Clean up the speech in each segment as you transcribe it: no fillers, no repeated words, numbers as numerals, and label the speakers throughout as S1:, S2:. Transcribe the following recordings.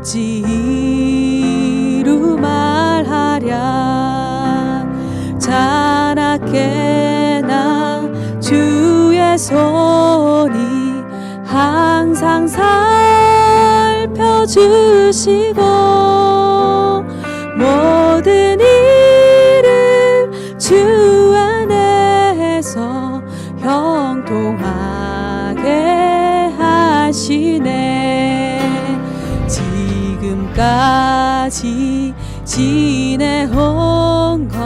S1: 어찌 이루 말하랴. 자나깨나 주의 손이 항상 살펴주시고 모든 일을 주 안에서 형통하게 하시네. 지금까지 지내온 것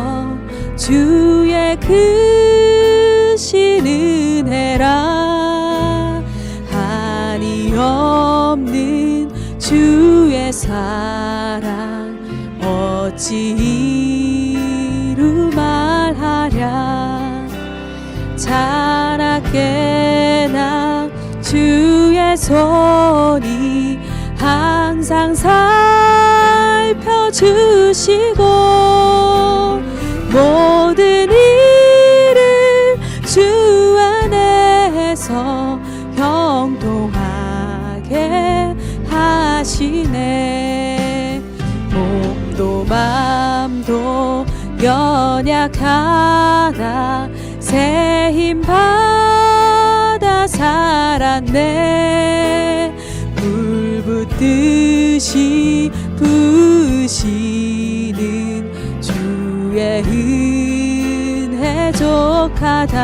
S1: 주의 크신 은혜라. 한이 없는 주의 사랑 어찌 이루 말하랴. 자나깨나 주의 손이 항상 살펴주시고 모든 일을 주 안에서 형통하게 하시네. 몸도 맘도 연약하나 새 힘 받아 살았네. 불 붙듯이 부으시는 주의 은혜 족하다.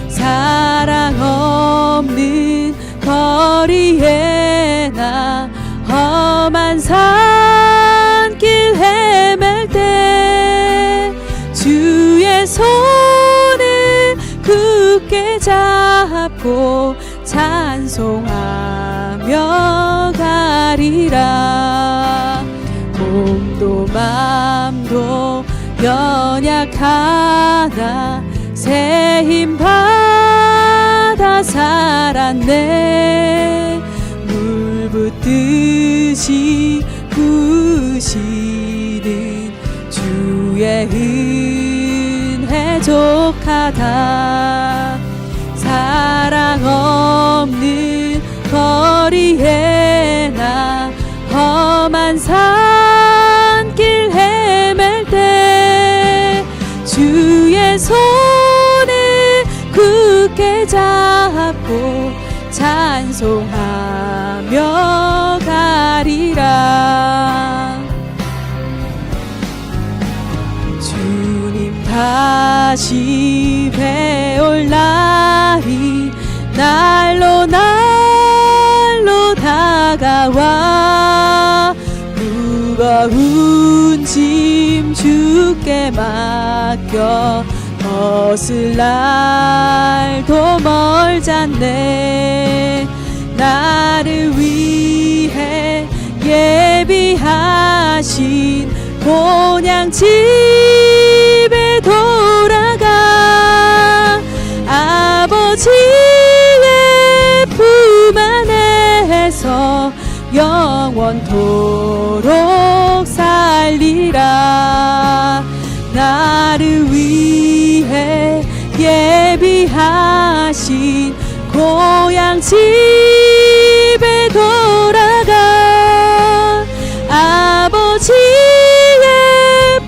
S1: 사랑 없는 거리에 나 험한 산길 헤맬 때 주의 손을 굳게 잡고 찬송하며 가리라. 몸도 맘도 연약하나 새 힘 받아 살았네. 물 붙듯이 부으시는 주의 은혜 족하다. 사랑 없는 거리에 나 험한 산길 헤맬 때 주의 손을 굳게 잡고 찬송하며 가리라. 주님 다시 배올 날이 날로 다가와 무거운 짐 주께 맡겨 벗을 날도 멀잖네. 나를 위해 예비하신 본향 집에 돌아가 아버지의 품 안에서 영원토록 살리라. 나를 위해 예비하신 고향 집에 돌아가 아버지의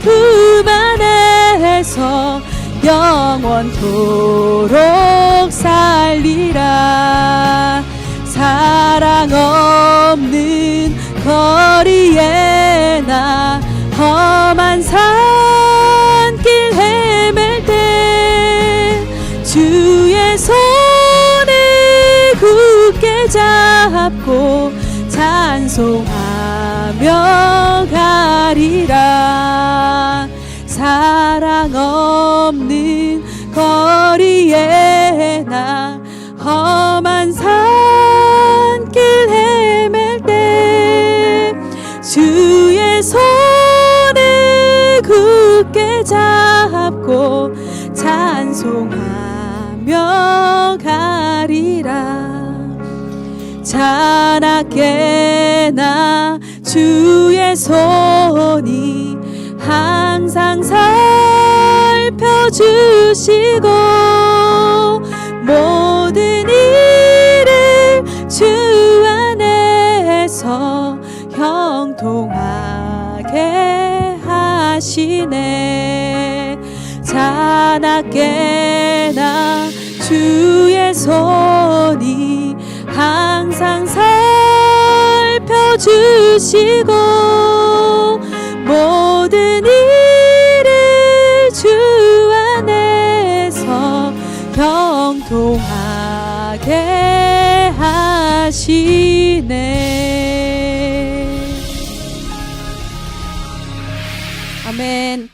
S1: 품 안에서 영원토록 살리라. 사랑 없는 거리에 나 험한 산길 헤맬 때 주의 손을 굳게 잡고 찬송하며 가리라. 사랑 없는 거리에 나 험한 산길 헤맬 때 주의 손을 굳게 잡고 찬송하며 가리라. 자나깨나 주의 손이 항상 살펴주시고 모든 일을 주 안에서 깨나 주의 손이 항상 살펴주시고 모든 일을 주 안에서 형통하게 하시네. 아멘.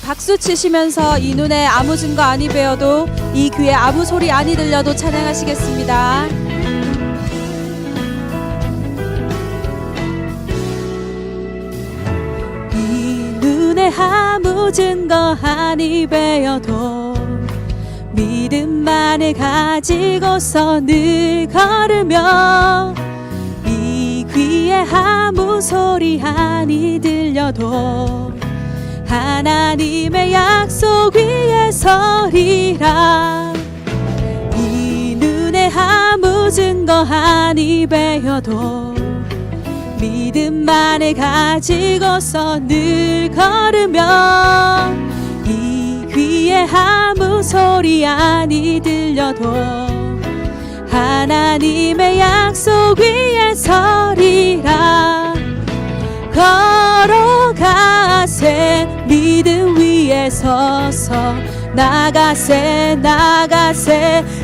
S1: 박수 치시면서 이 눈에 아무 증거 아니 배어도 이 귀에 아무 소리 아니 들려도 찬양하시겠습니다. 이 눈에 아무 증거 아니 배어도 믿음만을 가지고서 늘 걸으며 이 귀에 아무 소리 아니 들려도 하나님의 약속 위에 서리라. 이 눈에 아무 증거 아니 배어도 믿음만을 가지고서 늘 걸으며 이 귀에 아무 소리 아니 들려도 하나님의 약속 위에 서리라. 걸어가세 믿음 위에 서서 나가세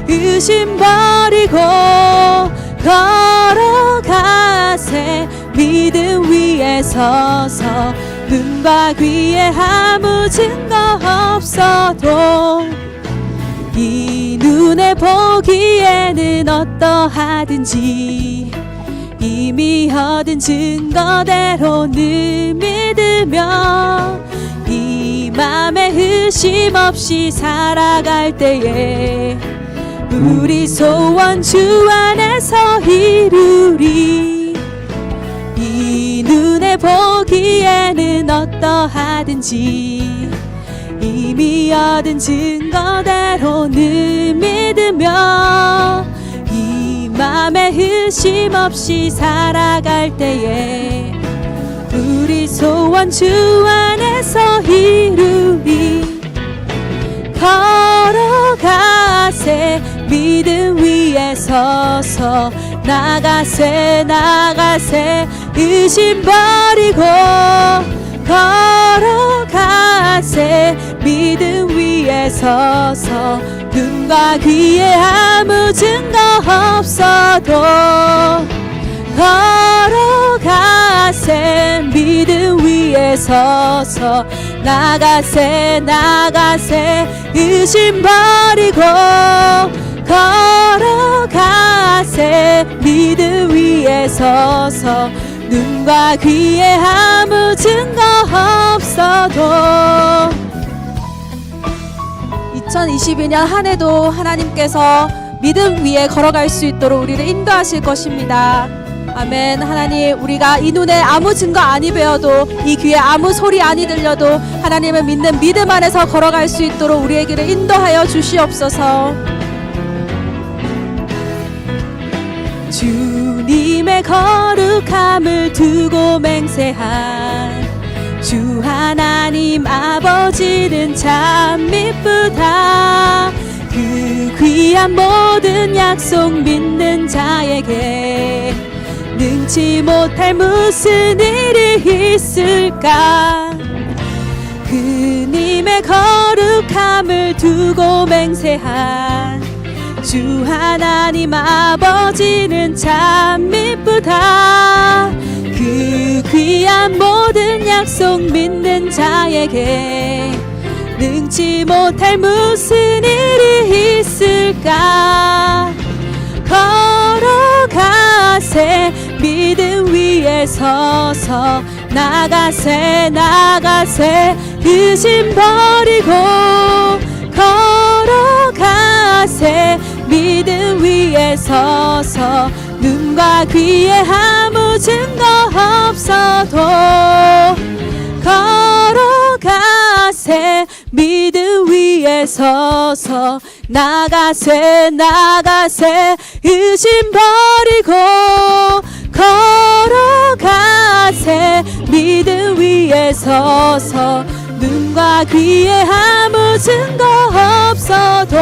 S1: 의심 버리고 걸어가세 믿음 위에 서서 눈과 귀에 아무 증거 없어도 이 눈에 보기에는 어떠하든지 이미 얻은 증거대로 늘 믿으며 이 맘에 의심 없이 살아갈 때에 우리 소원 주 안에서 이루리. 이 눈에 보기에는 어떠하든지 이미 얻은 증거대로 늘 믿으며 이 맘에 의심 없이 살아갈 때에 우리 소원 주 안에서 이루리. 걸어가세 믿음 위에 서서 나가세 의심 버리고 걸어가세 믿음 위에 서서 눈과 귀에 아무 증거 없어도 걸어가세 믿음 위에 서서 나가세 의심 버리고 걸어가세 믿음 위에 서서 눈과 귀에 아무 증거 없어도 2022년 한 해도 하나님께서 믿음 위에 걸어갈 수 있도록 우리를 인도하실 것입니다. 아멘. 하나님, 우리가 이 눈에 아무 증거 아니 배어도 이 귀에 아무 소리 아니 들려도 하나님을 믿는 믿음 안에서 걸어갈 수 있도록 우리에게를 인도하여 주시옵소서. 주님의 거룩함을 두고 맹세한 주 하나님 아버지는 참 미쁘다. 그 귀한 모든 약속 믿는 자에게 능치 못할 무슨 일이 있을까. 그님의 거룩함을 두고 맹세한 주 하나님 아버지는 참 미쁘다. 그 귀한 모든 약속 믿는 자에게 능치 못할 무슨 일이 있을까. 걸어가세 믿음 위에 서서 나가세 의심 버리고 걸어가세 믿음 위에 서서 눈과 귀에 아무 증거 없어도 걸어가세 믿음 위에 서서 나가세 의심 버리고 걸어가세 믿음 위에 서서 눈과 귀에 아무 없어도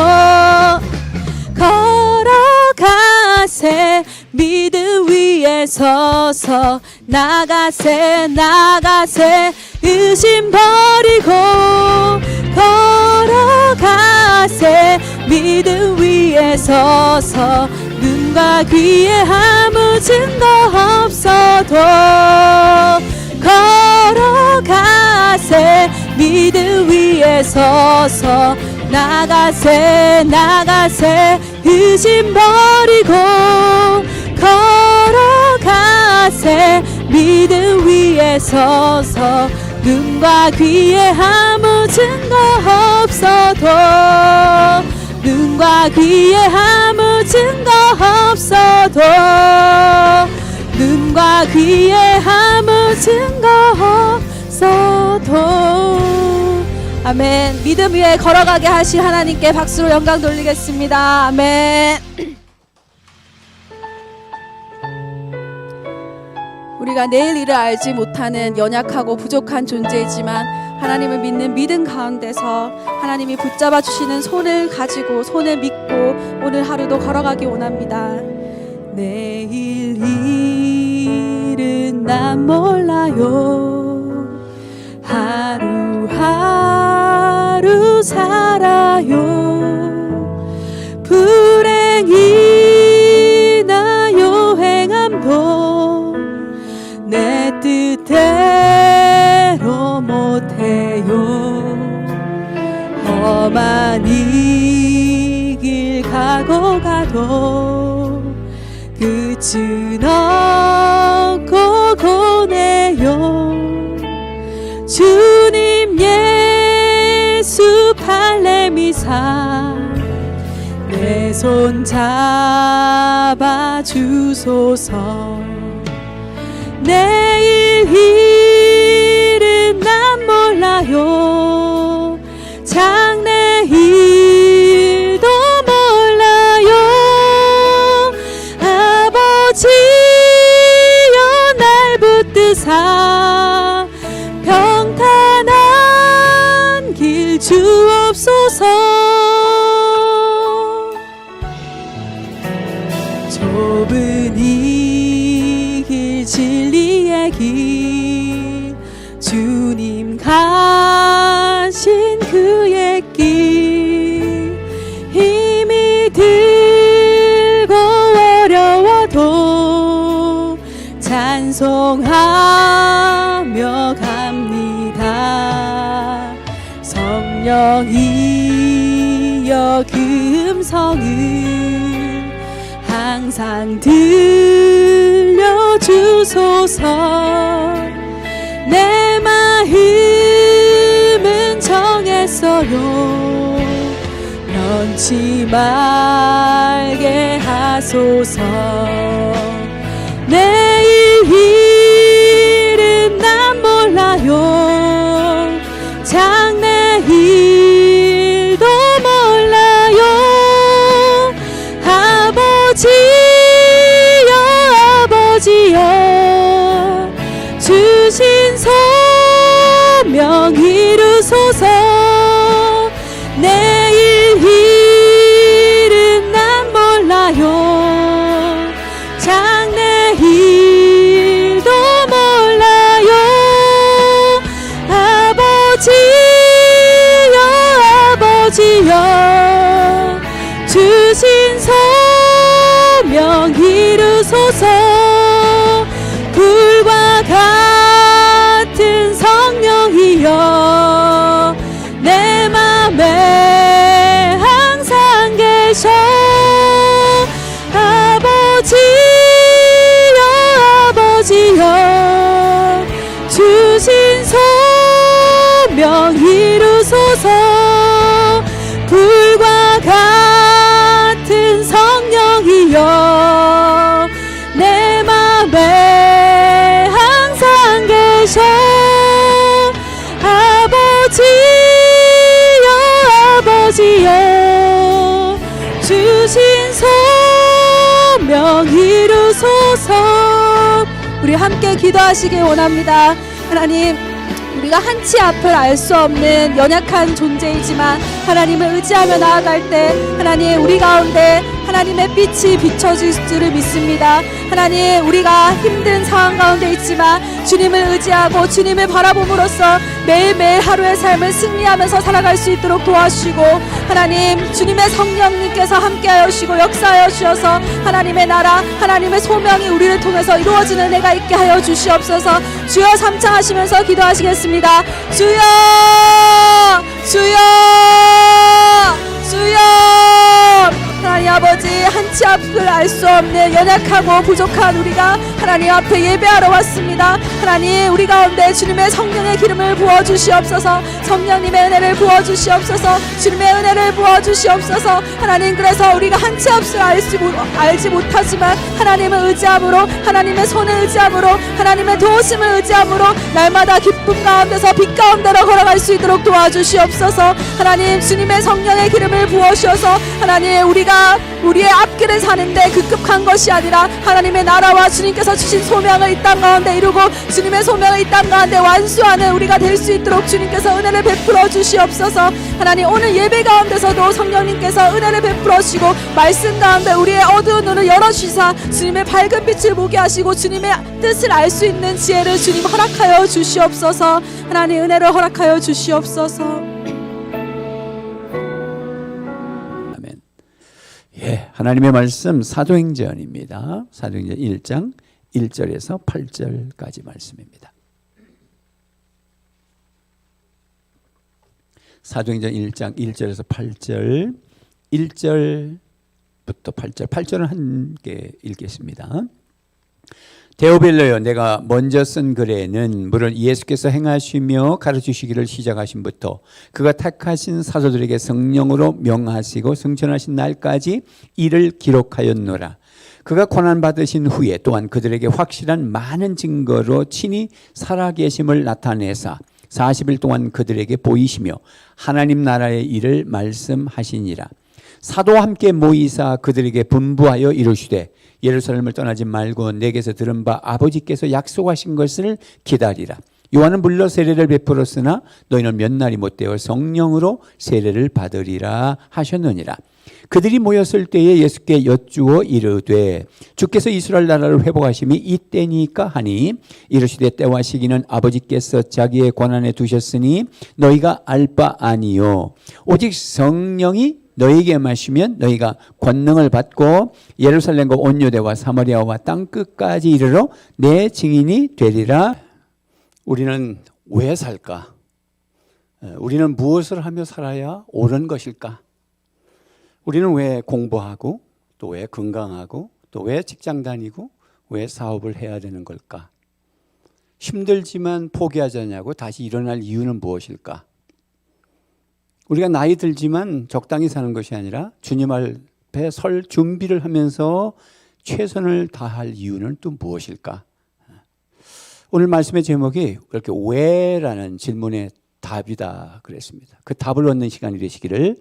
S1: 걸어가세 믿음 위에 서서 나가세 나가세 의심 버리고 걸어가세 믿음 위에 서서 눈과 귀에 아무 증거 없어도 걸어가세 믿음 위에 서서 나가세 나가세 의심 버리고 걸어가세 믿음 위에 서서 눈과 귀에 아무 증거 없어도 눈과 귀에 아무 증거 없어도 눈과 귀에 아무 증거 없어도 아멘. 믿음 위에 걸어가게 하실 하나님께 박수로 영광 돌리겠습니다. 아멘. 우리가 내일 일을 알지 못하는 연약하고 부족한 존재이지만 하나님을 믿는 믿음 가운데서 하나님이 붙잡아 주시는 손을 가지고 손을 믿고 오늘 하루도 걸어가기 원합니다. 내일 일은 난 몰라요. 하루하루 살아요. 불행이나 요행함도 내 뜻대로 못해요. 험한 이 길 가고 가도 끝은 없고 고네요. 주님 예수 팔레미사 내 손 잡아 주소서. 내일 일은 난 몰라요. 장래일도 몰라요. 아버지여 날 붙드사 평탄한 길 주옵소서. 좁은 이 길 진리의 길 주님 가신 그의 길 힘이 들고 어려워도 찬송하며 갑니다. 성령이여 그 음성을 항상 들려주소서. 내 마음은 정했어요. 변치 말게 하소서. 내일 일은 난 몰라요. 장래일도 몰라요. 아버지여 아버지여 주신 소명 이루소서. 내일 일은 난 몰라요. 장래일도 몰라요. 아버지여 아버지여 주신 소명 이루소서. 불과 같은 성령이여 내 맘에 항상 계셔. 아버지여 아버지여 주신 소명 이루소서. 불과 같은 성령이여 내 맘에 항상 계셔. 아버지여 아버지여 주신 소명 이루소서. 우리 함께 기도하시길 원합니다. 하나님, 우리 우리가 한치 앞을 알 수 없는 연약한 존재이지만 하나님을 의지하며 나아갈 때 하나님 우리 가운데 하나님의 빛이 비춰질 줄을 믿습니다. 하나님 우리가 힘든 상황 가운데 있지만 주님을 의지하고 주님을 바라봄으로써 매일매일 하루의 삶을 승리하면서 살아갈 수 있도록 도와주시고 하나님 주님의 성령님께서 함께하여 주시고 역사하여 주셔서 하나님의 나라 하나님의 소명이 우리를 통해서 이루어지는 은혜가 있게 하여 주시옵소서. 주여 삼창하시면서 기도하시겠습니다. 주여 주여 주여 하나님 아버지 한치 앞을 알 수 없는 연약하고 부족한 우리가 하나님 앞에 예배하러 왔습니다. 하나님 우리 가운데 주님의 성령의 기름을 부어주시옵소서. 성령님의 은혜를 부어주시옵소서. 주님의 은혜를 부어주시옵소서. 하나님 그래서 우리가 한치 앞을 알지 못하지만 하나님을 의지함으로 하나님의 손을 의지함으로 하나님의 도우심을 의지함으로 날마다 기쁨 가운데서 빛 가운데로 걸어갈 수 있도록 도와주시옵소서. 하나님 주님의 성령의 기름을 부어주셔서 하나님 우리가 우리의 앞길을 사는데 급급한 것이 아니라 하나님의 나라와 주님께서 주신 소명을 이 땅 가운데 이루고 주님의 소명을 이 땅 가운데 완수하는 우리가 될 수 있도록 주님께서 은혜를 베풀어 주시옵소서. 하나님 오늘 예배 가운데서도 성령님께서 은혜를 베풀어 주시고 말씀 가운데 우리의 어두운 눈을 열어주시사 주님의 밝은 빛을 보게 하시고 주님의 뜻을 알 수 있는 지혜를 주님 허락하여 주시옵소서. 하나님 은혜를 허락하여 주시옵소서.
S2: 예, 하나님의 말씀 사도행전입니다. 사도행전 1장 1절에서 8절까지 말씀입니다. 사도행전 1장 1절에서 8절 1절부터 8절 8절은 함께 읽겠습니다. 데오빌로여 내가 먼저 쓴 글에는 물론 예수께서 행하시며 가르치시기를 시작하신부터 그가 택하신 사도들에게 성령으로 명하시고 성천하신 날까지 이를 기록하였노라. 그가 고난받으신 후에 또한 그들에게 확실한 많은 증거로 친히 살아계심을 나타내사 40일 동안 그들에게 보이시며 하나님 나라의 일을 말씀하시니라. 사도와 함께 모이사 그들에게 분부하여 이르시되 예루살렘을 떠나지 말고 내게서 들은 바 아버지께서 약속하신 것을 기다리라. 요한은 물러 세례를 베풀었으나 너희는 몇 날이 못되어 성령으로 세례를 받으리라 하셨느니라. 그들이 모였을 때에 예수께 여쭈어 이르되 주께서 이스라엘 나라를 회복하심이 이때니까 하니 이르시되 때와 시기는 아버지께서 자기의 권한에 두셨으니 너희가 알 바 아니요 오직 성령이 너희에게 마시면 너희가 권능을 받고 예루살렘과 온 유대와 사마리아와 땅 끝까지 이르러 내 증인이 되리라. 우리는 왜 살까? 우리는 무엇을 하며 살아야 옳은 것일까? 우리는 왜 공부하고 또 왜 건강하고 또 왜 직장 다니고 왜 사업을 해야 되는 걸까? 힘들지만 포기하지 않냐고 다시 일어날 이유는 무엇일까? 우리가 나이 들지만 적당히 사는 것이 아니라 주님 앞에 설 준비를 하면서 최선을 다할 이유는 또 무엇일까? 오늘 말씀의 제목이 그렇게 왜라는 질문의 답이다 그랬습니다. 그 답을 얻는 시간이 되시기를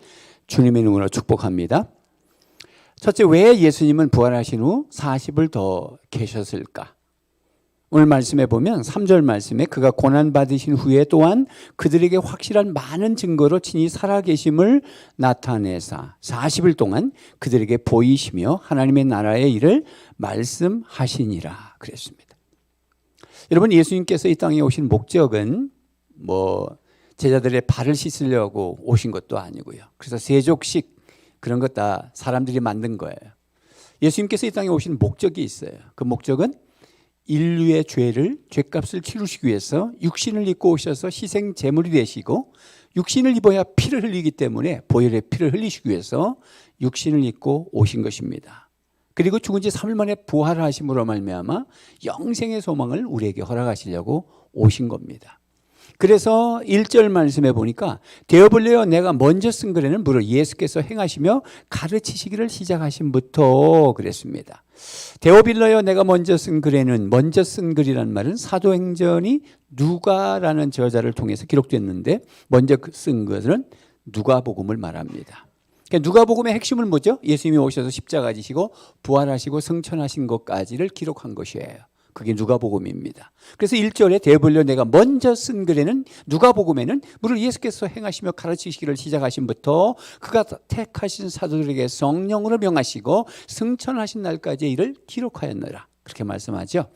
S2: 주님의 이름으로 축복합니다. 첫째, 왜 예수님은 부활하신 후 40을 더 계셨을까? 오늘 말씀에 보면 3절 말씀에 그가 고난받으신 후에 또한 그들에게 확실한 많은 증거로 친히 살아계심을 나타내사 40일 동안 그들에게 보이시며 하나님의 나라의 일을 말씀하시니라 그랬습니다. 여러분, 예수님께서 이 땅에 오신 목적은 제자들의 발을 씻으려고 오신 것도 아니고요. 그래서 세족식 그런 것 다 사람들이 만든 거예요. 예수님께서 이 땅에 오신 목적이 있어요. 그 목적은 인류의 죄값을 치르시기 위해서 육신을 입고 오셔서 희생 제물이 되시고 육신을 입어야 피를 흘리기 때문에 보혈의 피를 흘리시기 위해서 육신을 입고 오신 것입니다. 그리고 죽은 지 3일 만에 부활하심으로 말미암아 영생의 소망을 우리에게 허락하시려고 오신 겁니다. 그래서 1절 말씀에 보니까 데오빌로여 내가 먼저 쓴 글에는 무릇 예수께서 행하시며 가르치시기를 시작하심부터 그랬습니다. 데오빌로여 내가 먼저 쓴 글에는 먼저 쓴 글이란 말은 사도행전이 누가라는 저자를 통해서 기록됐는데 먼저 쓴 것은 누가복음을 말합니다. 그러니까 누가복음의 핵심은 뭐죠? 예수님이 오셔서 십자가 지시고 부활하시고 승천하신 것까지를 기록한 것이에요. 그게 누가복음입니다. 그래서 1절에 데오빌로 내가 먼저 쓴 글에는 누가복음에는 물을 예수께서 행하시며 가르치시기를 시작하신부터 그가 택하신 사도들에게 성령으로 명하시고 승천하신 날까지 이를 기록하였노라. 그렇게 말씀하죠.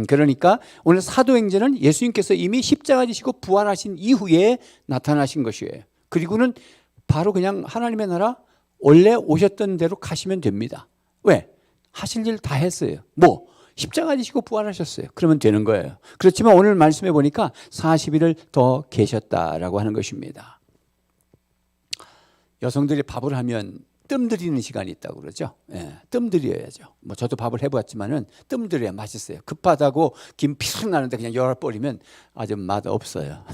S2: 그러니까 오늘 사도행전은 예수님께서 이미 십자가 지시고 부활하신 이후에 나타나신 것이에요. 그리고는 바로 그냥 하나님의 나라 원래 오셨던 대로 가시면 됩니다. 왜? 하실 일 다 했어요. 뭐? 십자가 지시고 부활하셨어요. 그러면 되는 거예요. 그렇지만 오늘 말씀해 보니까 40일을 더 계셨다라고 하는 것입니다. 여성들이 밥을 하면 뜸들이는 시간이 있다고 그러죠. 예, 뜸들여야죠. 뭐 저도 밥을 해봤지만은 뜸들여야 맛있어요. 급하다고 김 피숙 나는데 그냥 열어버리면 아주 맛 없어요.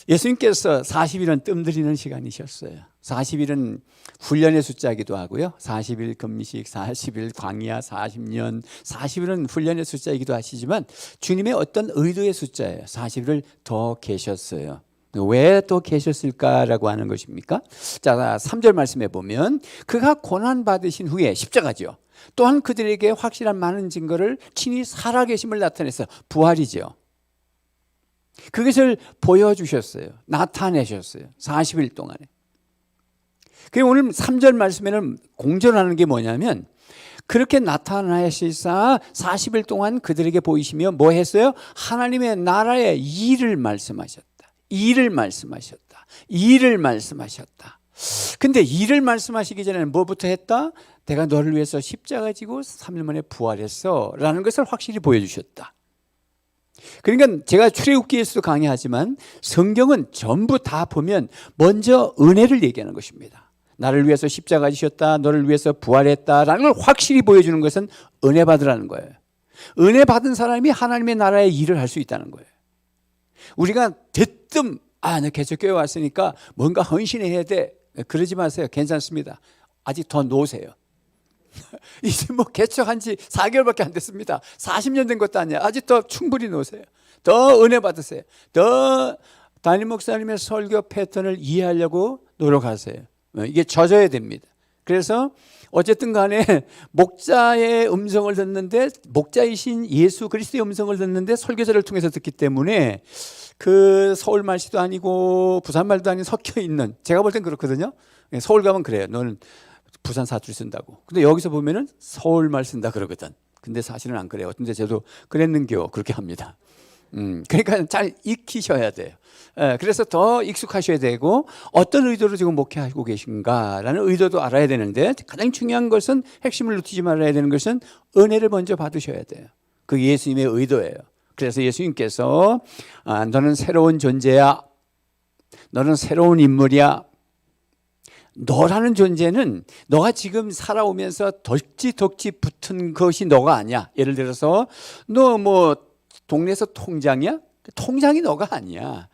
S2: 예수님께서 40일은 뜸들이는 시간이셨어요. 40일은 훈련의 숫자이기도 하고요. 40일 금식, 40일 광야, 40년, 40일은 훈련의 숫자이기도 하시지만 주님의 어떤 의도의 숫자예요. 40일을 더 계셨어요. 왜 또 계셨을까라고 하는 것입니까? 자, 3절 말씀해 보면 그가 고난 받으신 후에 십자가죠. 또한 그들에게 확실한 많은 증거를 친히 살아계심을 나타내서 부활이죠. 그것을 보여주셨어요. 나타내셨어요. 40일 동안에. 그리고 오늘 3절 말씀에는 공존하는 게 뭐냐면 그렇게 나타나시사 40일 동안 그들에게 보이시며 뭐 했어요? 하나님의 나라의 일을 말씀하셨다. 일을 말씀하셨다. 일을 말씀하셨다. 근데 일을 말씀하시기 전에는 뭐부터 했다? 내가 너를 위해서 십자가 지고 3일 만에 부활했어 라는 것을 확실히 보여주셨다. 그러니까 제가 출애굽기에서도 강의하지만 성경은 전부 다 보면 먼저 은혜를 얘기하는 것입니다. 나를 위해서 십자가 지셨다, 너를 위해서 부활했다라는 걸 확실히 보여주는 것은 은혜 받으라는 거예요. 은혜 받은 사람이 하나님의 나라의 일을 할 수 있다는 거예요. 우리가 대뜸 나 개척교회 왔으니까 뭔가 헌신해야 돼. 그러지 마세요. 괜찮습니다. 아직 더 노세요. 이제 뭐 개척한 지 4개월밖에 안 됐습니다. 40년 된 것도 아니야. 아직 더 충분히 노세요. 더 은혜 받으세요. 더 담임 목사님의 설교 패턴을 이해하려고 노력하세요. 이게 젖어야 됩니다. 그래서 어쨌든 간에 목자의 음성을 듣는데 목자이신 예수 그리스도의 음성을 듣는데 설교자를 통해서 듣기 때문에 그 서울 말씨도 아니고 부산 말도 아닌 섞여 있는 제가 볼 땐 그렇거든요. 서울 가면 그래요. 너는 부산 사투리 쓴다고. 근데 여기서 보면은 서울 말 쓴다 그러거든. 근데 사실은 안 그래요. 근데 저도 그랬는겨 그렇게 합니다. 그러니까 잘 익히셔야 돼요. 그래서 더 익숙하셔야 되고 어떤 의도로 지금 목회하고 계신가라는 의도도 알아야 되는데 가장 중요한 것은 핵심을 놓치지 말아야 되는 것은 은혜를 먼저 받으셔야 돼요. 그 예수님의 의도예요. 그래서 예수님께서 너는 새로운 존재야. 너는 새로운 인물이야. 너라는 존재는 너가 지금 살아오면서 덕지 붙은 것이 너가 아니야. 예를 들어서 너 뭐 동네에서 통장이야? 통장이 너가 아니야.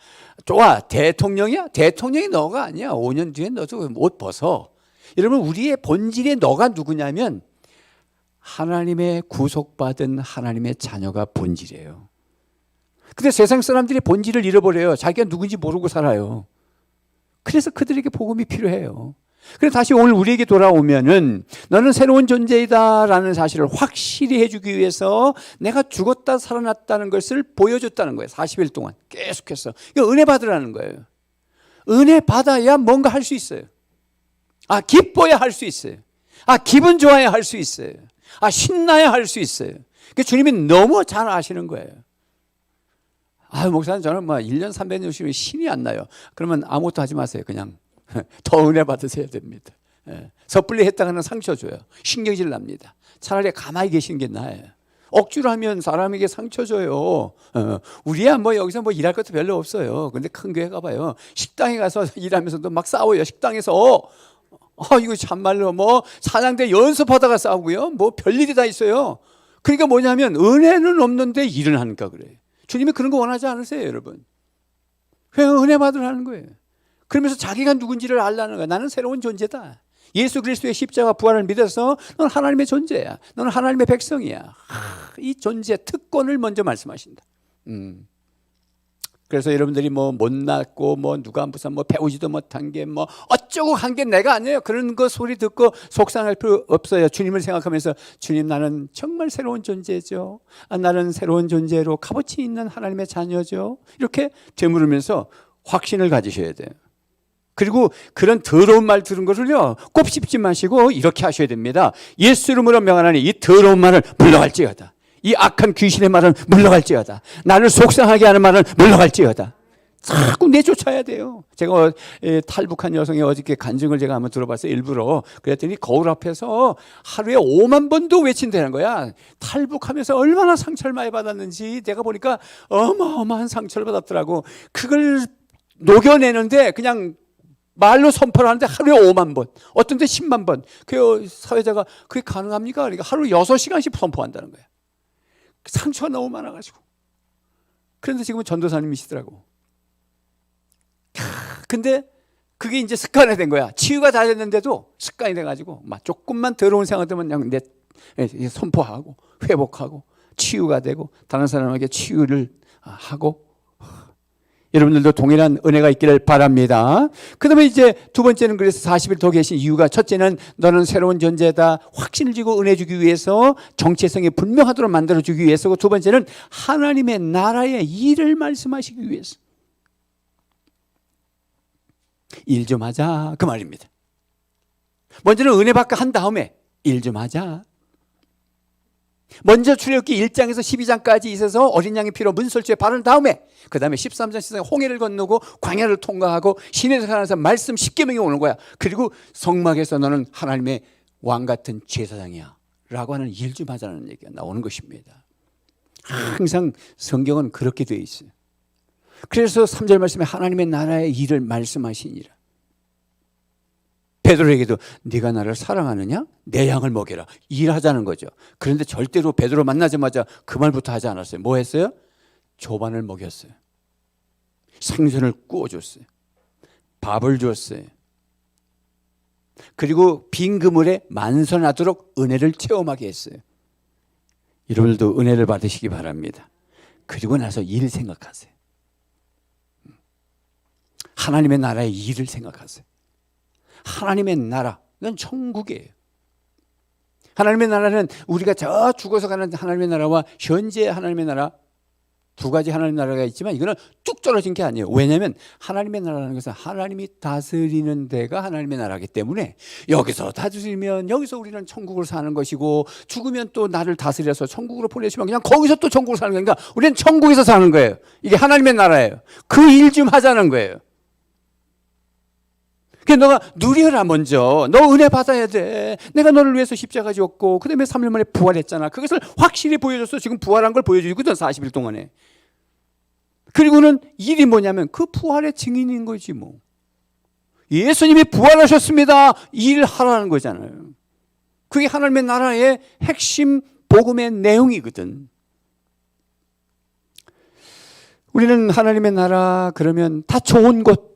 S2: 좋아, 대통령이야? 대통령이 너가 아니야. 5년 뒤에 너도 옷 벗어. 여러분 우리의 본질의 너가 누구냐면 하나님의 구속받은 하나님의 자녀가 본질이에요. 근데 세상 사람들이 본질을 잃어버려요. 자기가 누군지 모르고 살아요. 그래서 그들에게 복음이 필요해요. 그래서 다시 오늘 우리에게 돌아오면은 너는 새로운 존재이다라는 사실을 확실히 해주기 위해서 내가 죽었다 살아났다는 것을 보여줬다는 거예요. 40일 동안 계속해서. 이거 은혜 받으라는 거예요. 은혜 받아야 뭔가 할 수 있어요. 기뻐야 할 수 있어요. 기분 좋아야 할 수 있어요. 신나야 할 수 있어요. 그 주님이 너무 잘 아시는 거예요. 목사님 저는 1년 360일 신이 안 나요. 그러면 아무것도 하지 마세요. 그냥 더 은혜 받으셔야 됩니다. 섣불리 했다가는 상처 줘요. 신경질 납니다. 차라리 가만히 계시는 게 나아요. 억지로 하면 사람에게 상처 줘요. 우리야 여기서 일할 것도 별로 없어요. 근데 큰 교회 가봐요. 식당에 가서 일하면서도 막 싸워요. 식당에서. 이거 참말로 사장대 연습하다가 싸우고요. 별일이 다 있어요. 그러니까 뭐냐면 은혜는 없는데 일을 하니까 그래요. 주님이 그런 거 원하지 않으세요, 여러분. 그냥 은혜 받으라는 거예요. 그러면서 자기가 누군지를 알라는 거야. 나는 새로운 존재다. 예수 그리스도의 십자가 부활을 믿어서 너는 하나님의 존재야. 너는 하나님의 백성이야. 이 존재 특권을 먼저 말씀하신다. 그래서 여러분들이 못났고 누가 무슨 배우지도 못한 게 어쩌고 한 게 내가 아니에요. 그런 거 소리 듣고 속상할 필요 없어요. 주님을 생각하면서 주님, 나는 정말 새로운 존재죠. 나는 새로운 존재로 값어치 있는 하나님의 자녀죠. 이렇게 되물으면서 확신을 가지셔야 돼요. 그리고 그런 더러운 말 들은 것을요, 꼭 씹지 마시고 이렇게 하셔야 됩니다. 예수 이름으로 명하나니 이 더러운 말을 물러갈지어다. 이 악한 귀신의 말은 물러갈지어다. 나를 속상하게 하는 말은 물러갈지어다. 자꾸 내쫓아야 돼요. 제가 탈북한 여성의 어저께 간증을 제가 한번 들어봤어요. 일부러. 그랬더니 거울 앞에서 하루에 5만 번도 외친다는 거야. 탈북하면서 얼마나 상처를 많이 받았는지 내가 보니까 어마어마한 상처를 받았더라고. 그걸 녹여내는데 그냥 말로 선포를 하는데 하루에 5만 번, 어떤 데 10만 번. 그 사회자가 그게 가능합니까? 그러니까 하루 6시간씩 선포한다는 거야. 상처가 너무 많아가지고. 그런데 지금은 전도사님이시더라고. 근데 그게 이제 습관이 된 거야. 치유가 다 됐는데도 습관이 돼가지고 막 조금만 더러운 생각 들면 그냥 선포하고 회복하고 치유가 되고 다른 사람에게 치유를 하고. 여러분들도 동일한 은혜가 있기를 바랍니다. 그 다음에 이제 두 번째는 그래서 40일 더 계신 이유가, 첫째는 너는 새로운 존재다, 확신을 주고 은혜 주기 위해서, 정체성이 분명하도록 만들어주기 위해서고, 두 번째는 하나님의 나라의 일을 말씀하시기 위해서. 일 좀 하자, 그 말입니다. 먼저는 은혜 받고 한 다음에 일 좀 하자. 먼저 출애굽기 1장에서 12장까지 있어서 어린 양의 피로 문설주에 바른 다음에, 그 다음에 13장 14장 홍해를 건너고 광야를 통과하고 시내에서 살아서 말씀 10계명이 오는 거야. 그리고 성막에서 너는 하나님의 왕 같은 제사장이야 라고 하는 일 좀 하자는 얘기가 나오는 것입니다. 항상 성경은 그렇게 되어 있어요. 그래서 3절 말씀에 하나님의 나라의 일을 말씀하시니라. 베드로에게도 네가 나를 사랑하느냐? 내 양을 먹여라. 일하자는 거죠. 그런데 절대로 베드로 만나자마자 그 말부터 하지 않았어요. 뭐 했어요? 조반을 먹였어요. 생선을 구워줬어요. 밥을 줬어요. 그리고 빈 그물에 만선하도록 은혜를 체험하게 했어요. 여러분들도 은혜를 받으시기 바랍니다. 그리고 나서 일 생각하세요. 하나님의 나라의 일을 생각하세요. 하나님의 나라, 이건 천국이에요. 하나님의 나라는 우리가 저 죽어서 가는 하나님의 나라와 현재 하나님의 나라, 두 가지 하나님의 나라가 있지만 이거는 뚝 떨어진 게 아니에요. 왜냐하면 하나님의 나라라는 것은 하나님이 다스리는 데가 하나님의 나라이기 때문에, 여기서 다스리면 여기서 우리는 천국을 사는 것이고, 죽으면 또 나를 다스려서 천국으로 보내시면 그냥 거기서 또 천국을 사는 거니까 우리는 천국에서 사는 거예요. 이게 하나님의 나라예요. 그 일 좀 하자는 거예요. 그러니까 너가 누려라. 먼저 너 은혜 받아야 돼. 내가 너를 위해서 십자가 졌고 그 다음에 3일 만에 부활했잖아. 그것을 확실히 보여줬어. 지금 부활한 걸 보여주거든, 40일 동안에. 그리고는 일이 뭐냐면 그 부활의 증인인 거지 뭐. 예수님이 부활하셨습니다, 일하라는 거잖아요. 그게 하나님의 나라의 핵심 복음의 내용이거든. 우리는 하나님의 나라 그러면 다 좋은 곳,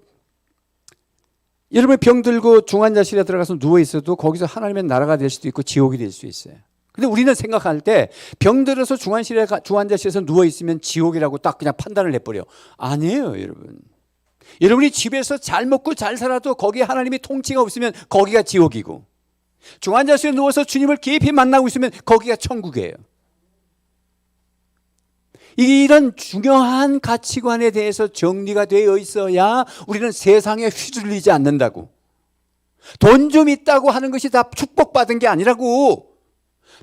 S2: 여러분 병들고 중환자실에 들어가서 누워있어도 거기서 하나님의 나라가 될 수도 있고 지옥이 될 수 있어요. 근데 우리는 생각할 때 병들어서 중환자실에서 누워있으면 지옥이라고 딱 그냥 판단을 해버려. 아니에요, 여러분. 여러분이 집에서 잘 먹고 잘 살아도 거기에 하나님의 통치가 없으면 거기가 지옥이고, 중환자실에 누워서 주님을 깊이 만나고 있으면 거기가 천국이에요. 이런 중요한 가치관에 대해서 정리가 되어 있어야 우리는 세상에 휘둘리지 않는다고. 돈 좀 있다고 하는 것이 다 축복받은 게 아니라고.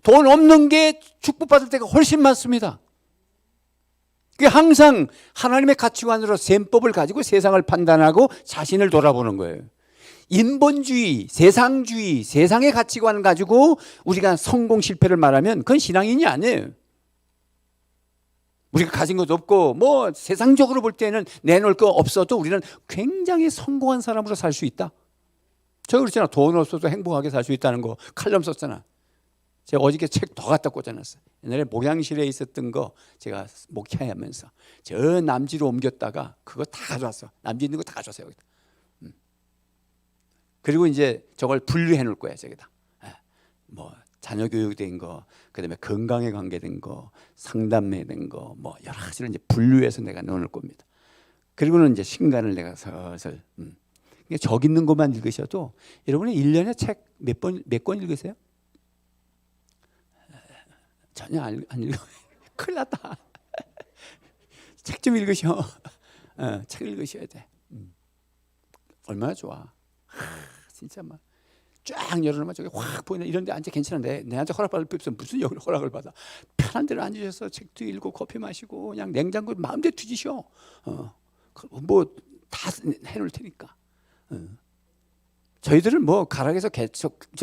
S2: 돈 없는 게 축복받을 때가 훨씬 많습니다. 그게 항상 하나님의 가치관으로 셈법을 가지고 세상을 판단하고 자신을 돌아보는 거예요. 인본주의, 세상주의, 세상의 가치관을 가지고 우리가 성공 실패를 말하면 그건 신앙인이 아니에요. 우리가 가진 것도 없고 뭐 세상적으로 볼 때는 내놓을 거 없어도 우리는 굉장히 성공한 사람으로 살 수 있다. 저 그렇잖아. 돈 없어도 행복하게 살 수 있다는 거 칼럼 썼잖아. 제가 어저께 책 더 갖다 꽂아놨어요. 옛날에 목양실에 있었던 거 제가 목회하면서 저 남지로 옮겼다가 그거 다 가져왔어. 남지 있는 거 다 가져왔어요. 여기다. 그리고 이제 저걸 분류해 놓을 거야. 저기다. 뭐 자녀 교육된 거, 그다음에 건강에 관계된 거, 상담에 된 거, 뭐 여러 가지를 이제 분류해서 내가 넣을 겁니다. 그리고는 이제 신간을 내가 슬슬 적 있는 것만 읽으셔도 여러분이 1년에 책 몇 권 읽으세요? 전혀 안 읽어. 큰일 났다. 책 좀 읽으셔. 책 읽으셔야 돼. 얼마나 좋아. 진짜 막 쫙 열어놓으면 저기 확 보이는 이런 데 앉아 괜찮은데 내한테 허락받을 필요 없어. 무슨 여기 허락을 받아. 편한 데로 앉으셔서 책도 읽고 커피 마시고 그냥 냉장고 마음대로 뒤지셔. 뭐 다 해놓을 테니까. 저희들은 뭐 가락에서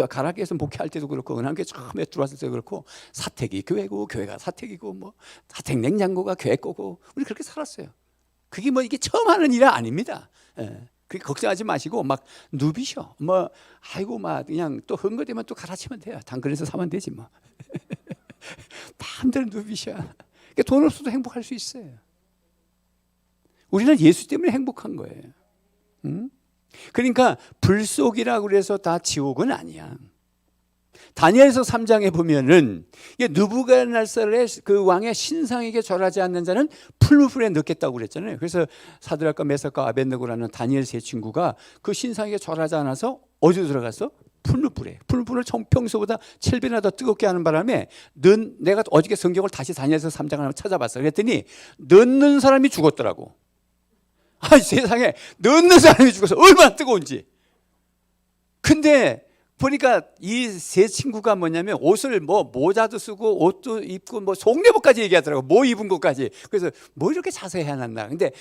S2: 가락에서 목회할 때도 그렇고 은한교회 처음에 들어왔을 때도 그렇고 사택이 교회고 교회가 사택이고 뭐 사택 냉장고가 교회 거고 우리 그렇게 살았어요. 그게 뭐 이게 처음 하는 일은 아닙니다. 그게 걱정하지 마시고 막 누비셔. 뭐 아이고 막 그냥 또 흥거되면 또 갈아치면 돼요. 당근에서 사면 되지 뭐. 마음대로 누비셔. 그러니까 돈 없어도 행복할 수 있어요. 우리는 예수 때문에 행복한 거예요. 그러니까 불속이라고 그래서 다 지옥은 아니야. 다니엘서 3장에 보면은 느부갓네살의 그 왕의 신상에게 절하지 않는 자는 풀무불에 넣겠다고 그랬잖아요. 그래서 사드락과 메삭과 아벳느고라는 다니엘 세 친구가 그 신상에게 절하지 않아서 어디로 들어갔어? 풀무불에. 풀무불을 평소보다 7배나 더 뜨겁게 하는 바람에 내가 어저께 성경을 다시 다니엘서 3장을 한번 찾아봤어. 그랬더니 넣는 사람이 죽었더라고. 세상에 넣는 사람이 죽어서 얼마나 뜨거운지. 근데 보니까 이 세 친구가 뭐냐면 옷을 뭐 모자도 쓰고 옷도 입고 뭐 속내복까지 얘기하더라고. 뭐 입은 것까지. 그래서 뭐 이렇게 자세히 해놨나. 근데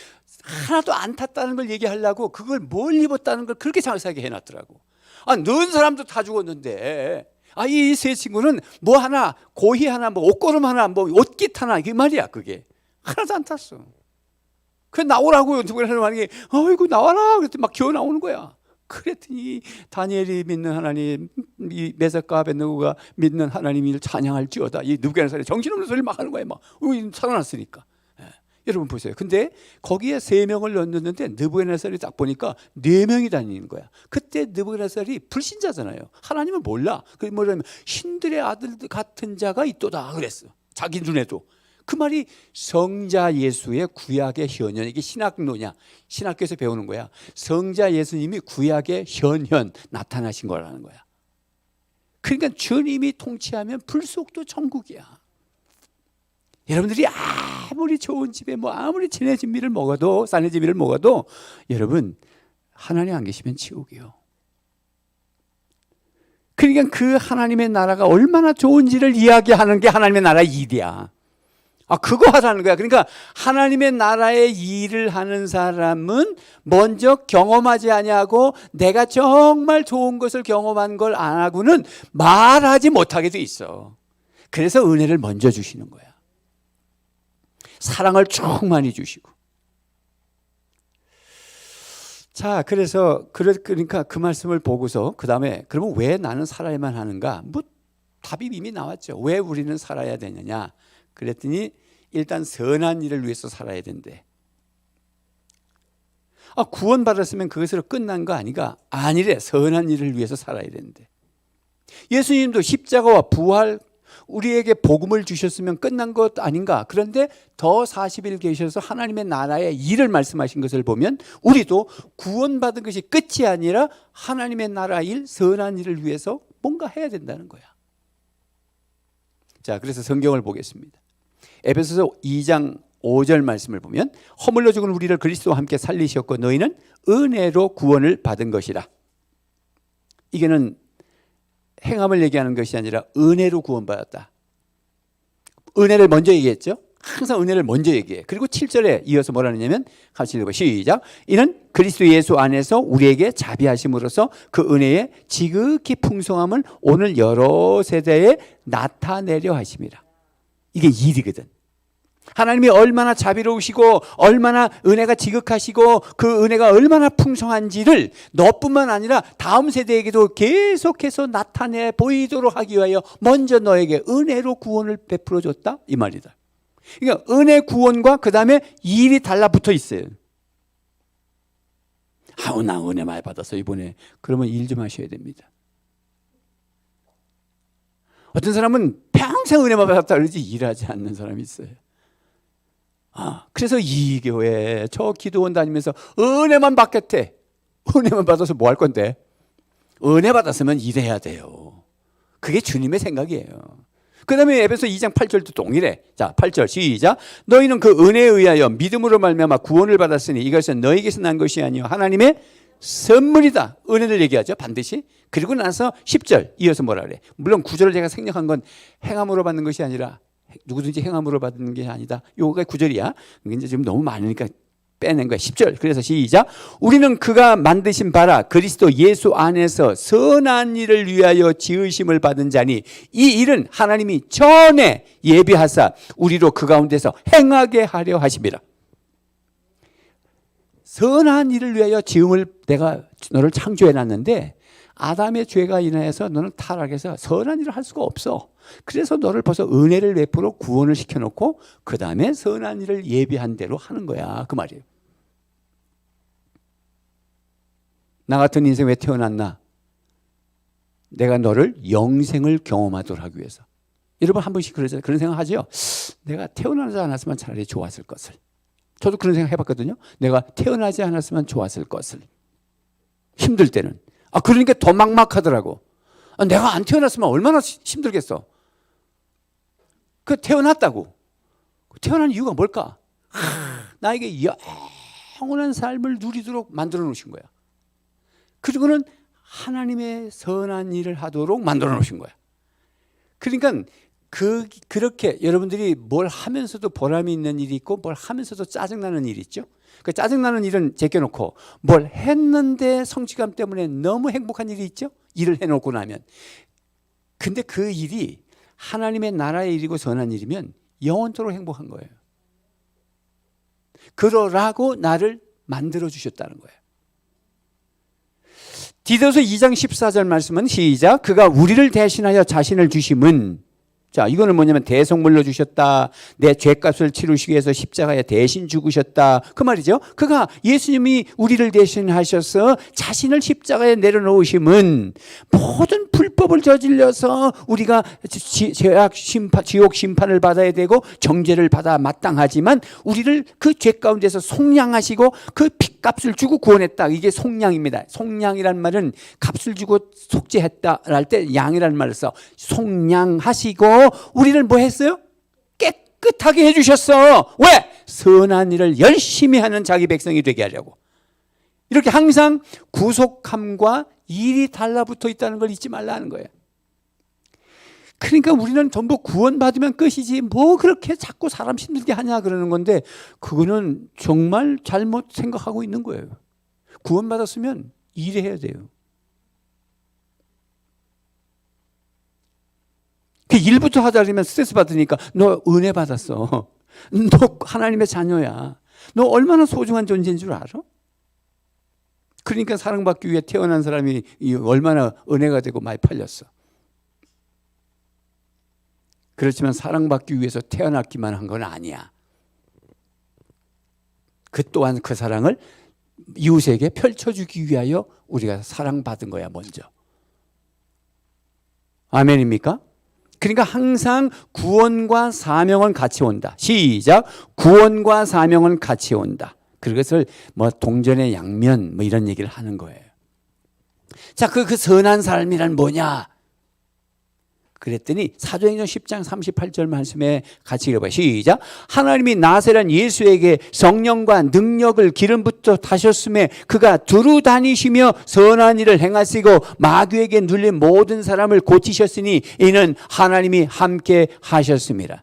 S2: 하나도 안 탔다는 걸 얘기하려고 그걸 뭘 입었다는 걸 그렇게 자세하게 해놨더라고. 넣은 사람도 다 죽었는데 이 세 친구는 뭐 하나 고이 하나 뭐 옷걸음 하나 뭐 옷깃 하나 그 말이야. 그게 하나도 안 탔어. 그래 나오라고 누구를 하는 게 아이고 나와라 그랬더니 막 기어 나오는 거야. 그랬더니 다니엘이 믿는 하나님, 이 메삭과 아벳느고가 믿는 하나님을 찬양할지어다. 이 느부갓네살이 정신없는 소리를 막 하는 거야. 막 살아났으니까. 여러분 보세요. 근데 거기에 3명을 넣었는데 느부갓네살이 딱 보니까 4명이 다니는 거야. 그때 느부갓네살이 불신자잖아요. 하나님을 몰라. 그게 뭐냐면 신들의 아들 같은 자가 있도다 그랬어. 자기 눈에도. 그 말이 성자 예수의 구약의 현현. 이게 신학론이야. 신학교에서 배우는 거야. 성자 예수님이 구약의 현현 나타나신 거라는 거야. 그러니까 주님이 통치하면 불속도 천국이야. 여러분들이 아무리 좋은 집에 뭐 아무리 진해진 밀을 먹어도 싼해진 밀을 먹어도 여러분 하나님 안 계시면 지옥이요. 그러니까 그 하나님의 나라가 얼마나 좋은지를 이야기하는 게 하나님의 나라의 일이야. 그거 하라는 거야. 그러니까 하나님의 나라의 일을 하는 사람은 먼저 경험하지 아니하고 내가 정말 좋은 것을 경험한 걸 안 하고는 말하지 못하게 돼 있어. 그래서 은혜를 먼저 주시는 거야. 사랑을 충만히 주시고. 자, 그러니까 그 말씀을 보고서 그 다음에 그러면 왜 나는 살아야만 하는가? 뭐 답이 이미 나왔죠. 왜 우리는 살아야 되느냐? 그랬더니 일단 선한 일을 위해서 살아야 된대. 구원받았으면 그것으로 끝난 거 아니가? 아니래. 선한 일을 위해서 살아야 된대. 예수님도 십자가와 부활 우리에게 복음을 주셨으면 끝난 것 아닌가? 그런데 더 40일 계셔서 하나님의 나라의 일을 말씀하신 것을 보면 우리도 구원받은 것이 끝이 아니라 하나님의 나라 일, 선한 일을 위해서 뭔가 해야 된다는 거야. 자, 그래서 성경을 보겠습니다. 에베소서 2장 5절 말씀을 보면 허물로 죽은 우리를 그리스도와 함께 살리셨고 너희는 은혜로 구원을 받은 것이라. 이게는 행함을 얘기하는 것이 아니라 은혜로 구원받았다. 은혜를 먼저 얘기했죠. 항상 은혜를 먼저 얘기해. 그리고 7절에 이어서 뭐라 하냐면 같이 읽어 시작. 이는 그리스도 예수 안에서 우리에게 자비하심으로써 그 은혜의 지극히 풍성함을 오늘 여러 세대에 나타내려 하심이라. 이게 일이거든. 하나님이 얼마나 자비로우시고 얼마나 은혜가 지극하시고 그 은혜가 얼마나 풍성한지를 너뿐만 아니라 다음 세대에게도 계속해서 나타내 보이도록 하기 위하여 먼저 너에게 은혜로 구원을 베풀어 줬다 이 말이다. 그러니까 은혜 구원과 그 다음에 일이 달라붙어 있어요. 나 은혜 많이 받았어 이번에. 그러면 일 좀 하셔야 됩니다. 어떤 사람은 평생 은혜만 받았다 그러지 일하지 않는 사람이 있어요. 그래서 이 교회 저 기도원 다니면서 은혜만 받겠대. 은혜만 받아서 뭐 할 건데? 은혜 받았으면 일해야 돼요. 그게 주님의 생각이에요. 그 다음에 에베소 2장 8절도 동일해. 자, 8절 시작. 너희는 그 은혜에 의하여 믿음으로 말미암아 구원을 받았으니 이것은 너희에게서 난 것이 아니요 하나님의 선물이다. 은혜를 얘기하죠, 반드시. 그리고 나서 10절 이어서 뭐라 그래? 물론 9절을 제가 생략한 건 행함으로 받는 것이 아니라 누구든지 행함으로 받는 게 아니다. 요거가 9절이야. 이제 지금 너무 많으니까 빼낸 거야. 10절. 그래서 시작. 우리는 그가 만드신 바라 그리스도 예수 안에서 선한 일을 위하여 지으심을 받은 자니 이 일은 하나님이 전에 예비하사 우리로 그 가운데서 행하게 하려 하심이라. 선한 일을 위하여 지음을 내가 너를 창조해 놨는데 아담의 죄가 인하여서 너는 타락해서 선한 일을 할 수가 없어. 그래서 너를 벌써 은혜를 베풀어 구원을 시켜놓고 그 다음에 선한 일을 예비한 대로 하는 거야. 그 말이에요. 나 같은 인생 왜 태어났나? 내가 너를 영생을 경험하도록 하기 위해서. 여러분 한 번씩 그런 생각 하죠? 내가 태어나지 않았으면 차라리 좋았을 것을. 저도 그런 생각 해봤거든요. 내가 태어나지 않았으면 좋았을 것을. 힘들 때는. 그러니까 더 막막하더라고. 내가 안 태어났으면 얼마나 힘들겠어. 태어났다고. 태어난 이유가 뭘까? 나에게 영원한 삶을 누리도록 만들어 놓으신 거야. 그리고는 하나님의 선한 일을 하도록 만들어 놓으신 거야. 그러니까 그렇게 여러분들이 뭘 하면서도 보람이 있는 일이 있고 뭘 하면서도 짜증나는 일이 있죠. 그 짜증나는 일은 제껴놓고 뭘 했는데 성취감 때문에 너무 행복한 일이 있죠. 일을 해놓고 나면. 근데 그 일이 하나님의 나라의 일이고 선한 일이면 영원토록 행복한 거예요. 그러라고 나를 만들어 주셨다는 거예요. 디도서 2장 14절 말씀은 시작. 그가 우리를 대신하여 자신을 주심은, 자, 이거는 뭐냐면 대속물로 주셨다. 내 죄값을 치르시기 위해서 십자가에 대신 죽으셨다. 그 말이죠. 그가 예수님이 우리를 대신하셔서 자신을 십자가에 내려놓으심은 모든 불법을 저질러서 우리가 지옥 심판을 받아야 되고 정죄를 받아 마땅하지만 우리를 그 죄 가운데서 속량하시고 그 핏값을 주고 구원했다. 이게 속량입니다. 속량이란 말은 값을 주고 속죄했다 할 때 양이라는 말을 써. 속량하시고 우리를 뭐 했어요? 깨끗하게 해주셨어. 왜? 선한 일을 열심히 하는 자기 백성이 되게 하려고. 이렇게 항상 구속함과 일이 달라붙어 있다는 걸 잊지 말라는 거예요. 그러니까 우리는 전부 구원받으면 끝이지 뭐 그렇게 자꾸 사람 힘들게 하냐 그러는 건데 그거는 정말 잘못 생각하고 있는 거예요. 구원받았으면 일해야 돼요. 그 일부터 하자 그러면 스트레스 받으니까 너 은혜 받았어. 너 하나님의 자녀야. 너 얼마나 소중한 존재인 줄 알아? 그러니까 사랑받기 위해 태어난 사람이 얼마나 은혜가 되고 많이 팔렸어. 그렇지만 사랑받기 위해서 태어났기만 한 건 아니야. 그 또한 그 사랑을 이웃에게 펼쳐주기 위하여 우리가 사랑받은 거야 먼저. 아멘입니까? 그러니까 항상 구원과 사명은 같이 온다. 시작. 구원과 사명은 같이 온다. 그것을 뭐 동전의 양면 뭐 이런 얘기를 하는 거예요. 자, 그 선한 삶이란 뭐냐? 그랬더니 사도행전 10장 38절 말씀에 같이 읽어봐요. 시작. 하나님이 나세란 예수에게 성령과 능력을 기름 붓어 타셨음에 그가 두루 다니시며 선한 일을 행하시고 마귀에게 눌린 모든 사람을 고치셨으니 이는 하나님이 함께 하셨습니다.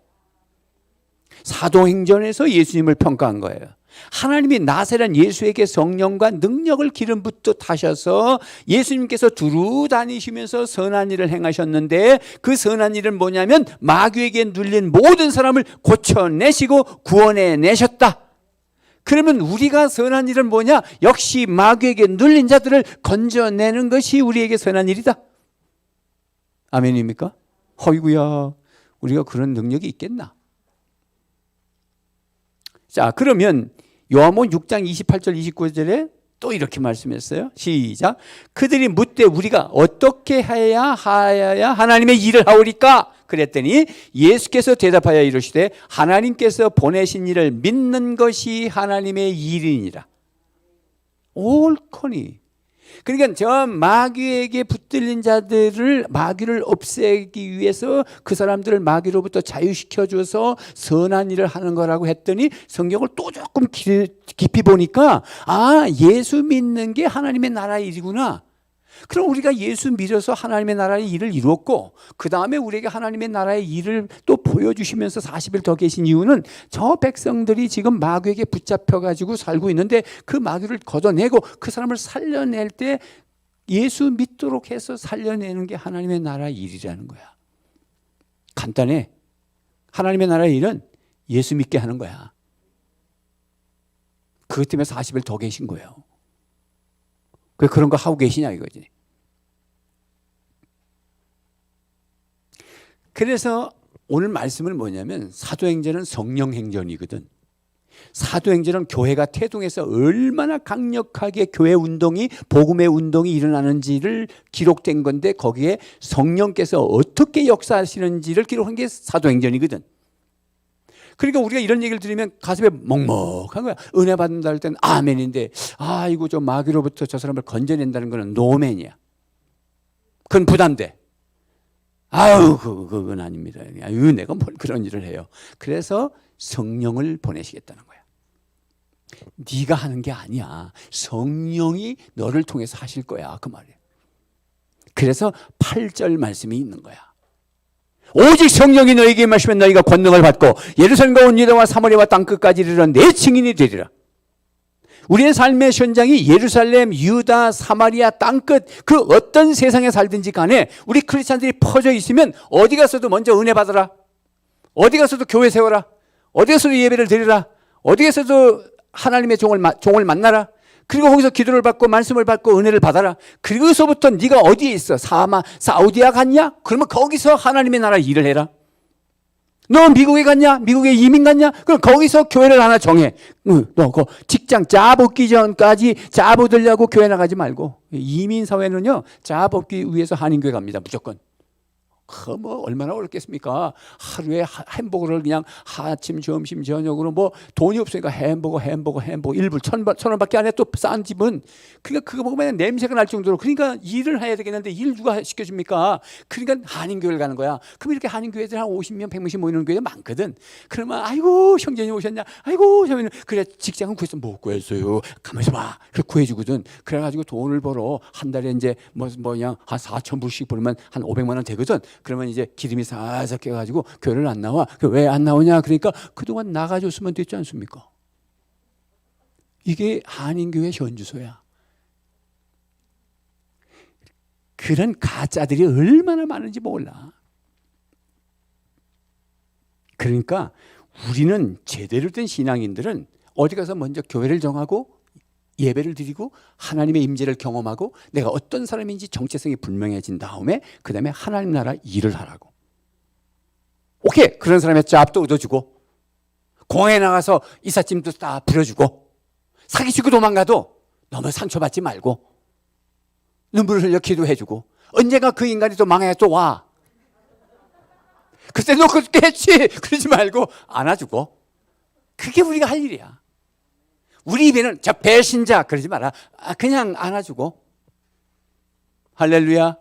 S2: 사도행전에서 예수님을 평가한 거예요. 하나님이 나세란 예수에게 성령과 능력을 기름 붓듯 하셔서 예수님께서 두루 다니시면서 선한 일을 행하셨는데 그 선한 일은 뭐냐면 마귀에게 눌린 모든 사람을 고쳐내시고 구원해내셨다. 그러면 우리가 선한 일은 뭐냐? 역시 마귀에게 눌린 자들을 건져내는 것이 우리에게 선한 일이다. 아멘입니까? 어이구야, 우리가 그런 능력이 있겠나? 자, 그러면 요한복음 6장 28절 29절에 또 이렇게 말씀했어요. 시작. 그들이 묻되 우리가 어떻게 해야 하나님의 일을 하오리까? 그랬더니 예수께서 대답하여 이르시되 하나님께서 보내신 일을 믿는 것이 하나님의 일이니라. 옳거니 그러니까 저 마귀에게 붙들린 자들을 마귀를 없애기 위해서 그 사람들을 마귀로부터 자유시켜 줘서 선한 일을 하는 거라고 했더니 성경을 또 조금 깊이 보니까 아, 예수 믿는 게 하나님의 나라의 일이구나. 그럼 우리가 예수 믿어서 하나님의 나라의 일을 이루었고 그 다음에 우리에게 하나님의 나라의 일을 또 보여주시면서 40일 더 계신 이유는 저 백성들이 지금 마귀에게 붙잡혀가지고 살고 있는데 그 마귀를 걷어내고 그 사람을 살려낼 때 예수 믿도록 해서 살려내는 게 하나님의 나라의 일이라는 거야. 간단해. 하나님의 나라의 일은 예수 믿게 하는 거야. 그것 때문에 40일 더 계신 거예요. 왜 그런 거 하고 계시냐 이거지. 그래서 오늘 말씀은 뭐냐면 사도행전은 성령행전이거든. 사도행전은 교회가 태동해서 얼마나 강력하게 교회 운동이 복음의 운동이 일어나는지를 기록된 건데 거기에 성령께서 어떻게 역사하시는지를 기록한 게 사도행전이거든. 그러니까 우리가 이런 얘기를 들으면 가슴에 먹먹한 거야. 은혜 받는다 할 때는 아멘인데 아이고 저 마귀로부터 저 사람을 건져낸다는 거는 노멘이야. 그건 부담돼. 아유 그건 아닙니다. 아유 내가 뭘 그런 일을 해요. 그래서 성령을 보내시겠다는 거야. 네가 하는 게 아니야. 성령이 너를 통해서 하실 거야. 그 말이에요. 그래서 8절 말씀이 있는 거야. 오직 성령이 너에게 임하시면 너희가 권능을 받고 예루살렘과 온 유다와 사마리아와 땅끝까지 이르러 내 증인이 되리라. 우리의 삶의 현장이 예루살렘, 유다, 사마리아 땅끝 그 어떤 세상에 살든지 간에 우리 크리스찬들이 퍼져 있으면 어디 가서도 먼저 은혜 받아라. 어디 가서도 교회 세워라. 어디 가서도 예배를 드리라. 어디 가서도 하나님의 종을 만나라. 그리고 거기서 기도를 받고 말씀을 받고 은혜를 받아라. 그리고서부터 네가 어디에 있어? 사우디아 갔냐? 그러면 거기서 하나님의 나라 일을 해라. 너 미국에 갔냐? 미국에 이민 갔냐? 그럼 거기서 교회를 하나 정해. 너 그 직장 자 붙기 전까지 자 붙으려고 교회 나가지 말고. 이민 사회는요 자 붙기 위해서 한인교회 갑니다. 무조건. 뭐 얼마나 어렵겠습니까? 하루에 햄버거를 그냥 아침, 점심, 저녁으로 뭐 돈이 없으니까 햄버거 1불 1,000원밖에 안 해. 또 싼 집은 그러니까 그거 먹으면 냄새가 날 정도로 그러니까 일을 해야 되겠는데 일 누가 시켜줍니까? 그러니까 한인교회를 가는 거야. 그럼 이렇게 한인교회들 한 50명, 100명씩 모이는 교회가 많거든. 그러면 아이고 형제님 오셨냐? 아이고 형님 그래 직장은 구했어. 못 구했어요. 가만있어 봐. 그래 구해주거든. 그래가지고 돈을 벌어 한 달에 이제 그냥 한 4,000불씩 벌면 한 500만 원 되거든. 그러면 이제 기름이 살짝 깨가지고 교회를 안 나와. 왜 안 나오냐? 그러니까 그동안 나가줬으면 됐지 않습니까? 이게 한인교회 현주소야. 그런 가짜들이 얼마나 많은지 몰라. 그러니까 우리는 제대로 된 신앙인들은 어디 가서 먼저 교회를 정하고 예배를 드리고 하나님의 임재를 경험하고 내가 어떤 사람인지 정체성이 분명해진 다음에 그 다음에 하나님 나라 일을 하라고. 오케이. 그런 사람의 짭도 얻어주고 공항에 나가서 이삿짐도 다 부려주고 사기치고 도망가도 너무 상처받지 말고 눈물을 흘려 기도해주고 언젠가 그 인간이 또 망해 또 와. 그때 너 그렇게 했지. 그러지 말고 안아주고. 그게 우리가 할 일이야. 우리 입에는 저 배신자 그러지 마라. 그냥 안아주고. 할렐루야.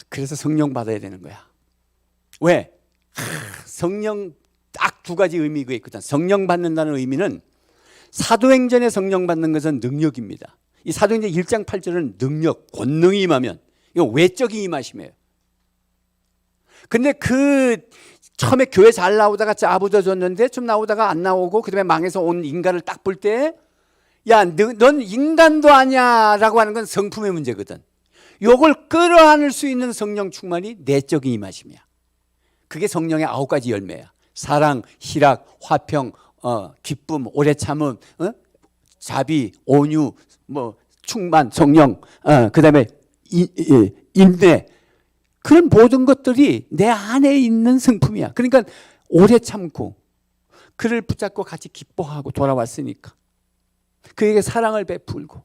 S2: 그래서 성령 받아야 되는 거야. 왜? 성령 딱 두 가지 의미가 있거든. 성령 받는다는 의미는 사도행전에 성령 받는 것은 능력입니다. 이 사도행전 1장 8절은 능력, 권능이 임하면 이거 외적인 임하심이에요. 근데 처음에 교회 잘 나오다가 짜부져졌는데 좀 나오다가 안 나오고 그다음에 망해서 온 인간을 딱 볼 때 야, 넌 인간도 아니야 라고 하는 건 성품의 문제거든. 요걸 끌어안을 수 있는 성령 충만이 내적인 임하심이야. 그게 성령의 9가지 열매야. 사랑, 희락, 화평, 기쁨, 오래 참음, 자비, 온유, 충만, 성령, 그다음에 인내. 그런 모든 것들이 내 안에 있는 성품이야. 그러니까 오래 참고 그를 붙잡고 같이 기뻐하고 돌아왔으니까 그에게 사랑을 베풀고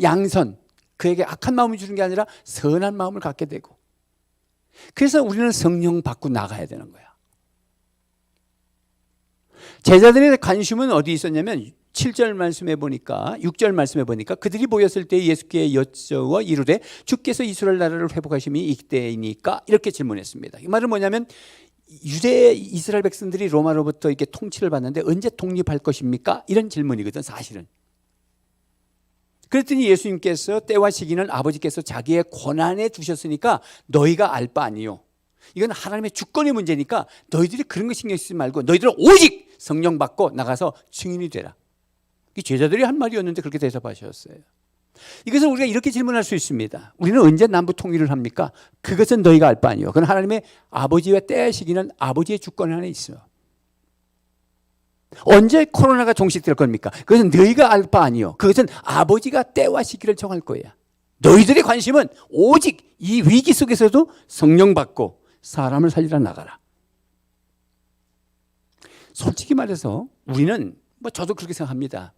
S2: 양선, 그에게 악한 마음을 주는 게 아니라 선한 마음을 갖게 되고 그래서 우리는 성령 받고 나가야 되는 거야. 제자들의 관심은 어디 있었냐면 7절 말씀에 보니까 6절 말씀에 보니까 그들이 모였을 때 예수께 여쭤워 이르되 주께서 이스라엘 나라를 회복하심이 이때이니까 이렇게 질문했습니다. 이 말은 뭐냐면 유대 이스라엘 백성들이 로마로부터 이렇게 통치를 받는데 언제 독립할 것입니까? 이런 질문이거든 사실은. 그랬더니 예수님께서 때와 시기는 아버지께서 자기의 권한에 두셨으니까 너희가 알 바 아니요. 이건 하나님의 주권의 문제니까 너희들이 그런 거 신경 쓰지 말고 너희들은 오직 성령 받고 나가서 증인이 되라. 이 제자들이 한 말이었는데 그렇게 대답하셨어요. 이것을 우리가 이렇게 질문할 수 있습니다. 우리는 언제 남북 통일을 합니까? 그것은 너희가 알 바 아니요. 그건 하나님의 아버지와 때의 시기는 아버지의 주권 안에 있어요. 언제 코로나가 종식될 겁니까? 그것은 너희가 알 바 아니요. 그것은 아버지가 때와 시기를 정할 거야. 너희들의 관심은 오직 이 위기 속에서도 성령 받고 사람을 살리러 나가라. 솔직히 말해서 우리는 저도 그렇게 생각합니다.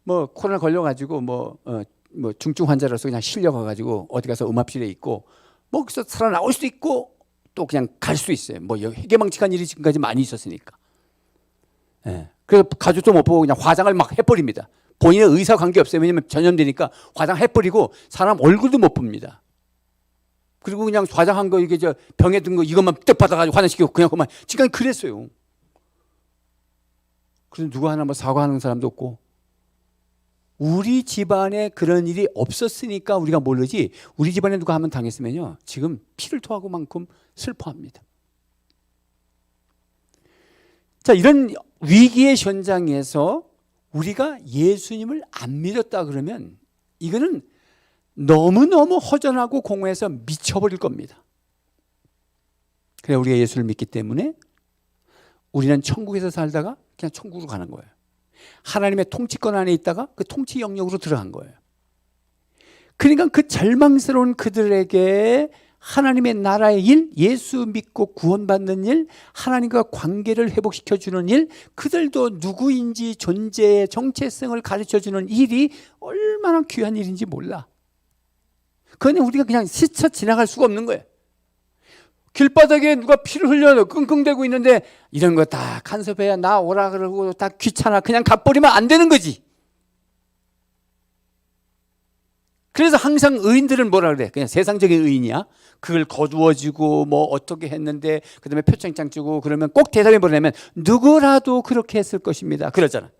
S2: 뭐 코로나 걸려가지고 뭐 중증 환자로서 그냥 실려가가지고 어디 가서 음압실에 있고 뭐 거기서 살아나올 수도 있고 또 그냥 갈 수도 있어요. 뭐 해계망측한 일이 지금까지 많이 있었으니까. 예. 그래서 가족도 못 보고 그냥 화장을 막 해버립니다. 본인의 의사 관계 없어요. 왜냐면 전염되니까 화장해버리고 사람 얼굴도 못 봅니다. 그리고 그냥 화장한 거 이게 병에 든 거 이것만 뜩 받아가지고 화장시키고 그냥 그만 지금 그랬어요. 그래서 누구 하나 뭐 사과하는 사람도 없고. 우리 집안에 그런 일이 없었으니까 우리가 모르지 우리 집안에 누가 한번 당했으면요 지금 피를 토하고 만큼 슬퍼합니다. 자, 이런 위기의 현장에서 우리가 예수님을 안 믿었다 그러면 이거는 너무너무 허전하고 공허해서 미쳐버릴 겁니다. 그래 우리가 예수를 믿기 때문에 우리는 천국에서 살다가 그냥 천국으로 가는 거예요. 하나님의 통치권 안에 있다가 그 통치 영역으로 들어간 거예요. 그러니까 그 절망스러운 그들에게 하나님의 나라의 일, 예수 믿고 구원받는 일, 하나님과 관계를 회복시켜주는 일, 그들도 누구인지 존재의 정체성을 가르쳐주는 일이 얼마나 귀한 일인지 몰라. 그건 우리가 그냥 스쳐 지나갈 수가 없는 거예요. 길바닥에 누가 피를 흘려 끙끙대고 있는데 이런 거 다 간섭해야 나 오라 그러고 다 귀찮아 그냥 가버리면 안 되는 거지. 그래서 항상 의인들은 뭐라 그래? 그냥 세상적인 의인이야. 그걸 거두어지고 뭐 어떻게 했는데 그다음에 표창장 주고 그러면 꼭 대답이 뭐냐면 누구라도 그렇게 했을 것입니다. 그러잖아.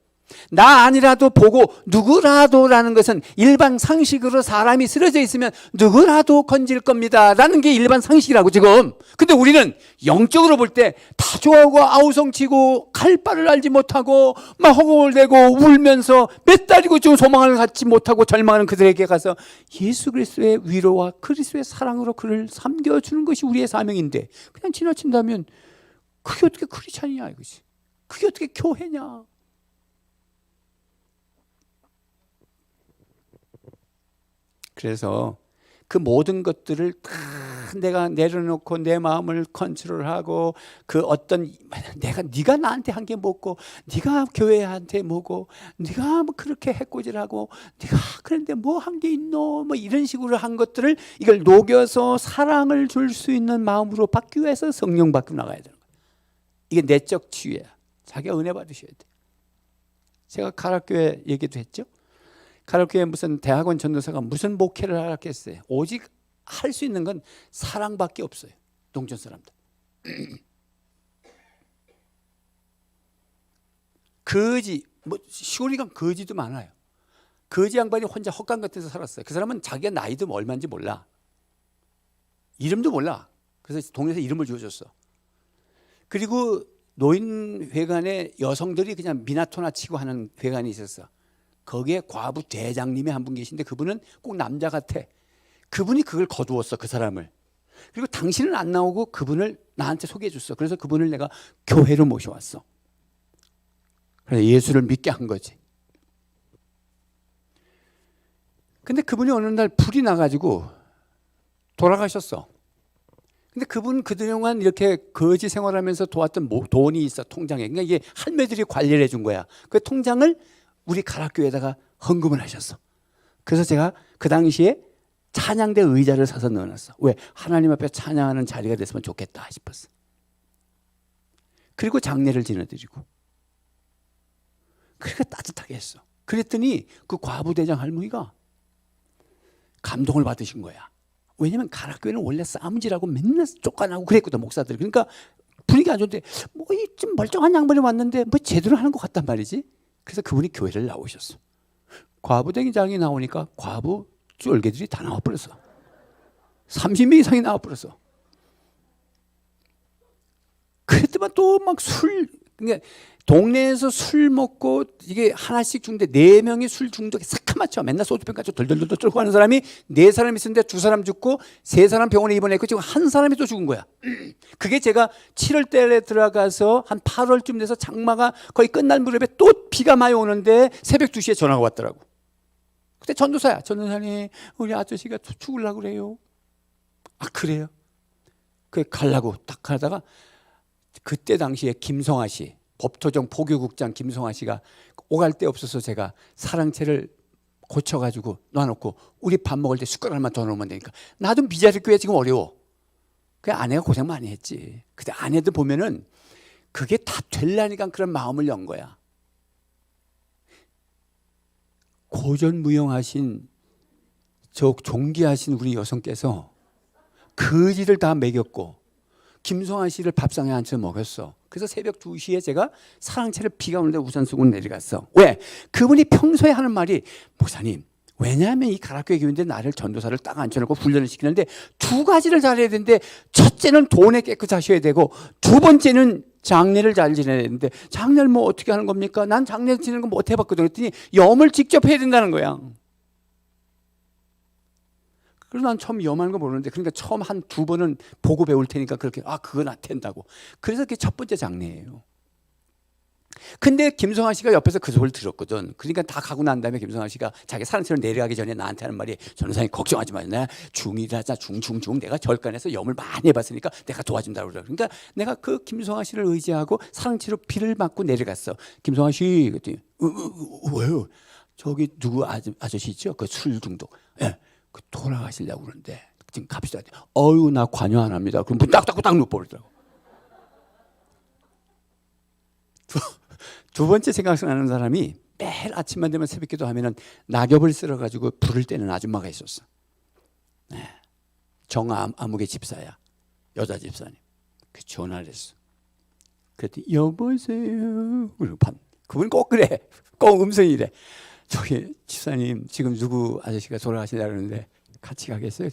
S2: 나 아니라도 보고 누구라도라는 것은 일반 상식으로 사람이 쓰러져 있으면 누구라도 건질 겁니다 라는 게 일반 상식이라고 지금. 근데 우리는 영적으로 볼 때 다 좋아하고 아우성치고 갈 바를 알지 못하고 막 허공을대고 울면서 몇 달이고 지금 소망을 갖지 못하고 절망하는 그들에게 가서 예수 그리스도의 위로와 그리스도의 사랑으로 그를 삼겨주는 것이 우리의 사명인데 그냥 지나친다면 그게 어떻게 크리스찬이냐 이거지. 그게 어떻게 교회냐. 그래서 그 모든 것들을 다 내가 내려놓고 내 마음을 컨트롤하고 그 어떤 네가 나한테 한 게 뭐고 네가 교회한테 뭐고 네가 뭐 그렇게 해코지하고 네가 그런데 뭐 한 게 있노 뭐 이런 식으로 한 것들을 이걸 녹여서 사랑을 줄 수 있는 마음으로 바뀌기 위해서 성령 밖으로 나가야 되는 거예요. 이게 내적 치유야. 자기가 은혜 받으셔야 돼. 제가 가락교회 얘기도 했죠. 가락교회 무슨 대학원 전도사가 무슨 목회를 하겠어요. 오직 할 수 있는 건 사랑밖에 없어요. 농촌 사람들. 거지, 뭐 시골이 가면 거지도 많아요. 거지 양반이 혼자 헛간 같은 데서 살았어요. 그 사람은 자기가 나이도 얼마인지 몰라. 이름도 몰라. 그래서 동네에서 이름을 지어줬어. 그리고 노인회관에 여성들이 그냥 미나토나 치고 하는 회관이 있었어. 거기에 과부 대장님이 한 분 계신데 그분은 꼭 남자 같아. 그분이 그걸 거두었어, 그 사람을. 그리고 당신은 안 나오고 그분을 나한테 소개해 줬어. 그래서 그분을 내가 교회로 모셔왔어. 그래서 예수를 믿게 한 거지. 근데 그분이 어느 날 불이 나가지고 돌아가셨어. 근데 그분 그동안 이렇게 거지 생활하면서 도왔던 돈이 있어, 통장에. 그러니까 이게 할매들이 관리를 해준 거야. 그 통장을 우리 가락교에다가 헌금을 하셨어. 그래서 제가 그 당시에 찬양대 의자를 사서 넣어놨어. 왜? 하나님 앞에 찬양하는 자리가 됐으면 좋겠다 싶었어. 그리고 장례를 지내드리고 그러니까 따뜻하게 했어. 그랬더니 그 과부대장 할머니가 감동을 받으신 거야. 왜냐면 가락교회는 원래 싸움질하고 맨날 쫓겨나고 그랬거든, 목사들. 그러니까 분위기 안 좋은데 뭐 좀 멀쩡한 양반이 왔는데 뭐 제대로 하는 것 같단 말이지. 그래서 그분이 교회를 나오셨어. 과부대장이 나오니까 과부 쫄개들이 다 나와버렸어. 30명 이상이 나와버렸어. 그랬더만 또 막 그러니까 동네에서 술 먹고 이게 하나씩 죽는데 4명이 술 중독에 싹 맞춰. 맨날 소주병 가지고 덜덜덜 쫄고 하는 사람이 4사람 있었는데 2사람 죽고 3사람 병원에 입원했고 지금 한 사람이 또 죽은 거야. 그게 제가 7월 달에 들어가서 한 8월쯤 돼서 장마가 거의 끝날 무렵에 또 비가 많이 오는데 새벽 2시에 전화가 왔더라고. 그때 전도사야. 전도사님, 우리 아저씨가 죽으려고 그래요. 아, 그래요? 그 가려고 딱 하다가 그때 당시에 김성아 씨, 법토정 포교국장 김성아 씨가 오갈 데 없어서 제가 사랑채를 고쳐가지고 놔놓고 우리 밥 먹을 때 숟가락만 더 넣으면 되니까 나도 미자리 교회 지금 어려워. 그 아내가 고생 많이 했지. 근데 아내도 보면은 그게 다 될라니까 그런 마음을 연 거야. 고전무용하신 저 존귀하신 우리 여성께서 그 일을 다 먹였고 김성환 씨를 밥상에 앉혀 먹였어. 그래서 새벽 2시에 제가 사랑채를 비가 오는데 우산 쓰고 내려갔어. 왜? 그분이 평소에 하는 말이 목사님, 왜냐하면 이 가락교회 교인데 나를 전도사를 딱 앉혀놓고 훈련을 시키는데 2가지를 잘해야 되는데 첫째는 돈에 깨끗하셔야 되고 2번째는 장례를 잘 지내야 되는데 장례를 뭐 어떻게 하는 겁니까? 난 장례 지내는 거 못 해봤거든. 그랬더니 염을 직접 해야 된다는 거야. 그래서 난 처음 염하는 거 모르는데 그러니까 처음 한 2번은 보고 배울 테니까 그렇게 그건 안 된다고. 그래서 그게 첫 번째 장례예요. 근데 김성환 씨가 옆에서 그 소리를 들었거든. 그러니까 다 가고 난 다음에 김성환 씨가 자기 사랑처럼 내려가기 전에 나한테 하는 말이 전도사님 걱정하지 마요. 내가 중이라자 중중중 내가 절간에서 염을 많이 해봤으니까 내가 도와준다고 그래. 그러니까 내가 그 김성환 씨를 의지하고 사랑채로 비를 맞고 내려갔어. 김성환 씨 그랬더니 왜요? 저기 누구 아저씨 있죠? 그 술 중독. 예. 그 돌아가시려고 그러는데 지금 갑시다. 어유 나 관여 안 합니다. 그럼 문 딱 닫고 딱 눕어버리더라고. 두 번째 생각나는 사람이 매일 아침만 되면 새벽기도 하면은 낙엽을 쓸어가지고 불을 떼는 아줌마가 있었어. 네. 정아무개 집사야. 여자 집사님. 그 전화를 했어. 그랬더니 여보세요. 그분 꼭 그래. 꼭 음성이래. 저기 집사님 지금 누구 아저씨가 돌아가시다 그러는데 같이 가겠어요?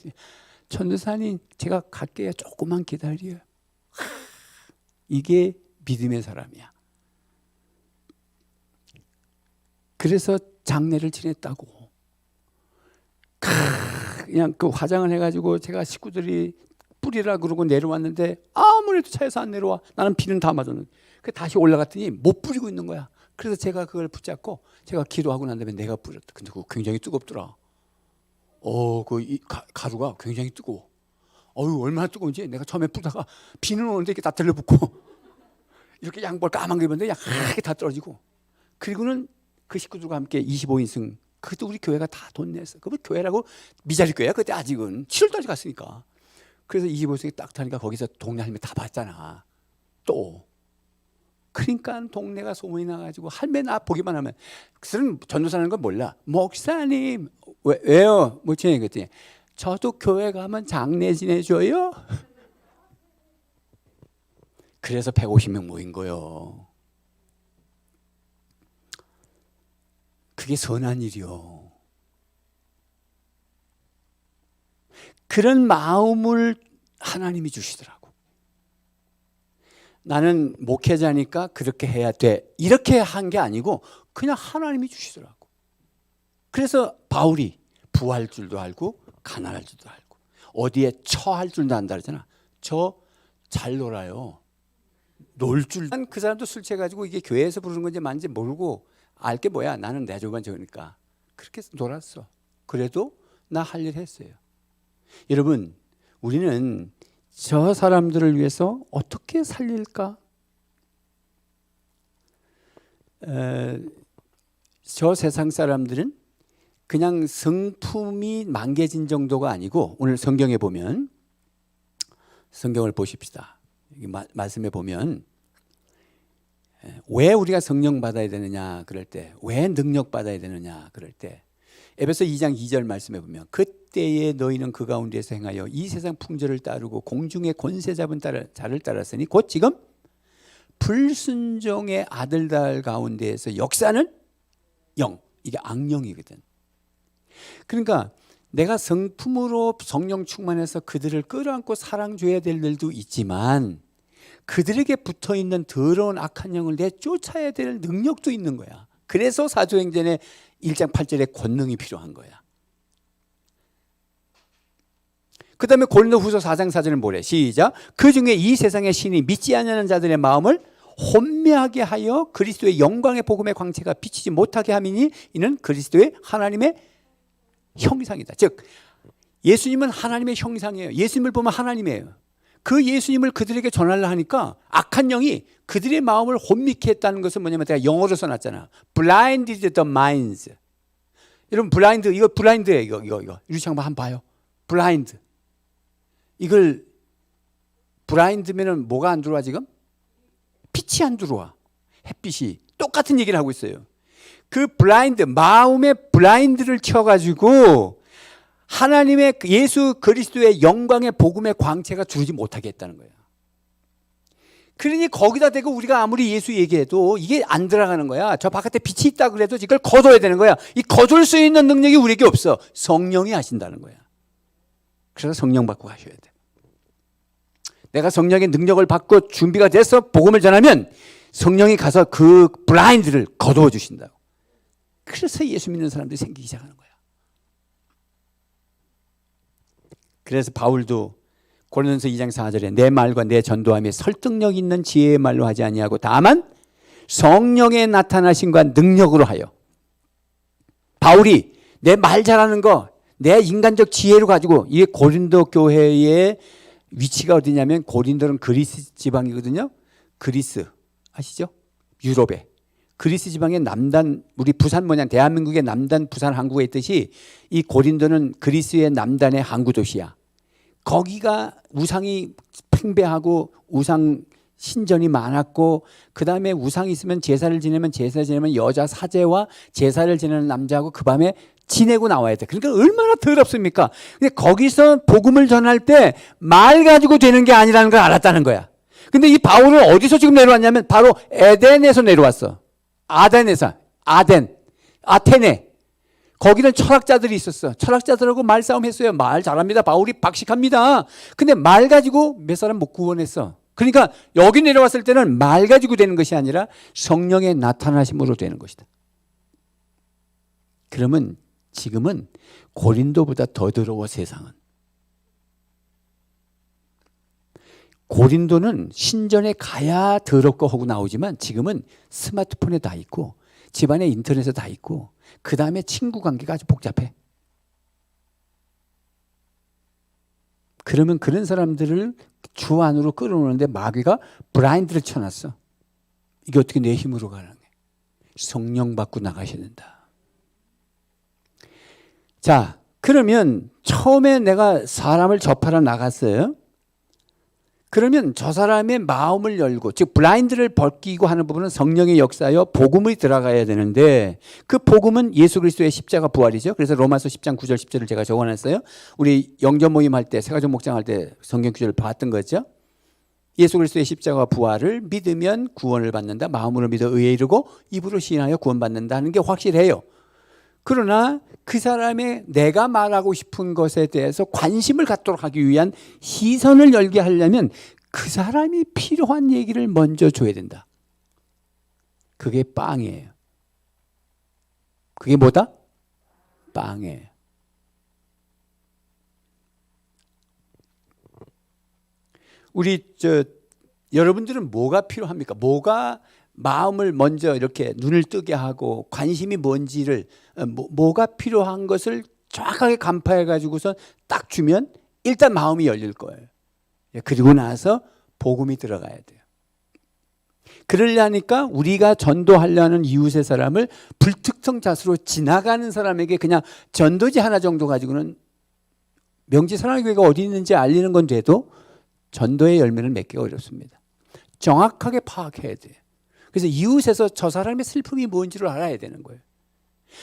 S2: 전도사님 제가 갈게요. 조금만 기다려요. 이게 믿음의 사람이야. 그래서 장례를 지냈다고. 그냥 그 화장을 해가지고 제가 식구들이 뿌리라 그러고 내려왔는데 아무래도 차에서 안 내려와. 나는 비는 다 맞았는데 다시 올라갔더니 못 뿌리고 있는 거야. 그래서 제가 그걸 붙잡고 제가 기도하고 난 다음에 내가 뿌렸다. 근데 그거 굉장히 뜨겁더라. 그 가루가 굉장히 뜨거워. 얼마나 뜨거운지 내가 처음에 뿌다가 비는 오는데 이렇게 다 들러붙고 이렇게 양볼 까만 입었는데 하얗게 다 떨어지고 그리고는 그 식구들과 함께 25인승 그것도 우리 교회가 다 돈 냈어. 그거 교회라고 미자리 교회야 그때 아직은 7월달에 갔으니까. 그래서 25인승이 딱 타니까 거기서 동네 할매 다 봤잖아. 또 그러니까 동네가 소문이 나가지고 할매 나 보기만 하면 그들은 전도사라는 건 몰라. 목사님 왜요? 목사님 그랬더니 저도 교회 가면 장례 지내줘요. 그래서 150명 모인 거요. 그게 선한 일이요. 그런 마음을 하나님이 주시더라고. 나는 목회자니까 그렇게 해야 돼. 이렇게 한 게 아니고 그냥 하나님이 주시더라고. 그래서 바울이 부할 줄도 알고 가난할 줄도 알고 어디에 처할 줄도 안다 그러잖아. 저 잘 놀아요. 놀 줄. 그 사람도 술 취해가지고 이게 교회에서 부르는 건지 뭔지 모르고 알 게 뭐야. 나는 내 조만 적으니까. 그렇게 놀았어. 그래도 나 할 일 했어요. 여러분 우리는 저 사람들을 위해서 어떻게 살릴까? 저 세상 사람들은 그냥 성품이 망개진 정도가 아니고 오늘 성경에 보면 성경을 보십시다. 여기 말씀에 보면 왜 우리가 성령 받아야 되느냐 그럴 때, 왜 능력 받아야 되느냐 그럴 때, 에베소 2장 2절 말씀해 보면 그때에 너희는 그 가운데서 행하여 이 세상 풍조를 따르고 공중의 권세 잡은 자를 따랐으니 곧 지금 불순종의 아들들 가운데에서 역사는 영, 이게 악령이거든. 그러니까 내가 성품으로 성령 충만해서 그들을 끌어안고 사랑 줘야 될 일도 있지만 그들에게 붙어있는 더러운 악한 영을 내쫓아야 될 능력도 있는 거야. 그래서 사도행전의 1장 8절에 권능이 필요한 거야. 그 다음에 고린도후서 4장 4절은 뭐래? 시작. 그 중에 이 세상의 신이 믿지 않는 자들의 마음을 혼미하게 하여 그리스도의 영광의 복음의 광채가 비치지 못하게 함이니 이는 그리스도의 하나님의 형상이다. 즉 예수님은 하나님의 형상이에요. 예수님을 보면 하나님이에요. 그 예수님을 그들에게 전하려 하니까 악한 영이 그들의 마음을 혼미케 했다는 것은 뭐냐면 내가 영어로 써놨잖아. Blinded the minds. 여러분 블라인드, 이거 블라인드예요. 이거 유리창 한번 봐요. 블라인드. 이걸 블라인드면은 뭐가 안 들어와 지금? 빛이 안 들어와. 햇빛이. 똑같은 얘기를 하고 있어요. 그 블라인드, 마음의 블라인드를 켜가지고 하나님의 예수 그리스도의 영광의 복음의 광채가 들어오지 못하게 했다는 거예요. 그러니 거기다 대고 우리가 아무리 예수 얘기해도 이게 안 들어가는 거야. 저 바깥에 빛이 있다 그래도 이걸 거둬야 되는 거야. 이 거둘 수 있는 능력이 우리에게 없어. 성령이 하신다는 거야. 그래서 성령 받고 가셔야 돼. 내가 성령의 능력을 받고 준비가 돼서 복음을 전하면 성령이 가서 그 블라인드를 거두어 주신다고. 그래서 예수 믿는 사람들이 생기기 시작하는 거야. 그래서 바울도 고린도서 2장 4절에 내 말과 내 전도함이 설득력 있는 지혜의 말로 하지 아니하고 다만 성령의 나타나심과 능력으로 하여. 바울이 내 말 잘하는 거 내 인간적 지혜로 가지고, 이게 고린도 교회의 위치가 어디냐면 고린도는 그리스 지방이거든요. 그리스 아시죠? 유럽에 그리스 지방의 남단, 우리 부산 모양 대한민국의 남단 부산 항구에 있듯이 이 고린도는 그리스의 남단의 항구 도시야. 거기가 우상이 팽배하고 우상 신전이 많았고, 그 다음에 우상이 있으면 제사를 지내면 여자 사제와 제사를 지내는 남자하고 그 밤에 지내고 나와야 돼. 그러니까 얼마나 더럽습니까? 근데 거기서 복음을 전할 때 말 가지고 되는 게 아니라는 걸 알았다는 거야. 근데 이 바울은 어디서 지금 내려왔냐면 바로 에덴에서 내려왔어. 아테네. 거기는 철학자들이 있었어. 철학자들하고 말싸움 했어요. 말 잘합니다. 바울이 박식합니다. 근데 말 가지고 몇 사람 못 구원했어. 그러니까 여기 내려왔을 때는 말 가지고 되는 것이 아니라 성령의 나타나심으로 되는 것이다. 그러면 지금은 고린도보다 더 더러워. 세상은. 고린도는 신전에 가야 더럽고 하고 나오지만 지금은 스마트폰에 다 있고 집안에 인터넷에 다 있고 그 다음에 친구 관계가 아주 복잡해. 그러면 그런 사람들을 주 안으로 끌어오는데 마귀가 블라인드를 쳐놨어. 이게 어떻게 내 힘으로 가능해? 성령 받고 나가셔야 된다. 자, 그러면 처음에 내가 사람을 접하러 나갔어요. 그러면 저 사람의 마음을 열고, 즉 블라인드를 벗기고 하는 부분은 성령의 역사여 복음이 들어가야 되는데, 그 복음은 예수 그리스도의 십자가 부활이죠. 그래서 로마서 10장 9절 10절을 제가 적어놨어요. 우리 영전 모임 할 때, 세가족 목장할 때 성경 구절을 봤던 거죠. 예수 그리스도의 십자가 부활을 믿으면 구원을 받는다. 마음으로 믿어 의에 이르고 입으로 시인하여 구원받는다는 게 확실해요. 그러나 그 사람의 내가 말하고 싶은 것에 대해서 관심을 갖도록 하기 위한 시선을 열게 하려면 그 사람이 필요한 얘기를 먼저 줘야 된다. 그게 빵이에요. 그게 뭐다? 빵이에요. 우리 여러분들은 뭐가 필요합니까? 뭐가 마음을 먼저 이렇게 눈을 뜨게 하고 관심이 뭔지를 뭐가 필요한 것을 정확하게 간파해 가지고서 딱 주면 일단 마음이 열릴 거예요. 그리고 나서 복음이 들어가야 돼요. 그러려니까 우리가 전도하려는 이웃의 사람을 불특정 자수로 지나가는 사람에게 그냥 전도지 하나 정도 가지고는 명지 사랑교회가 어디 있는지 알리는 건 돼도 전도의 열매를 맺기가 어렵습니다. 정확하게 파악해야 돼요. 그래서 이웃에서 저 사람의 슬픔이 뭔지를 알아야 되는 거예요.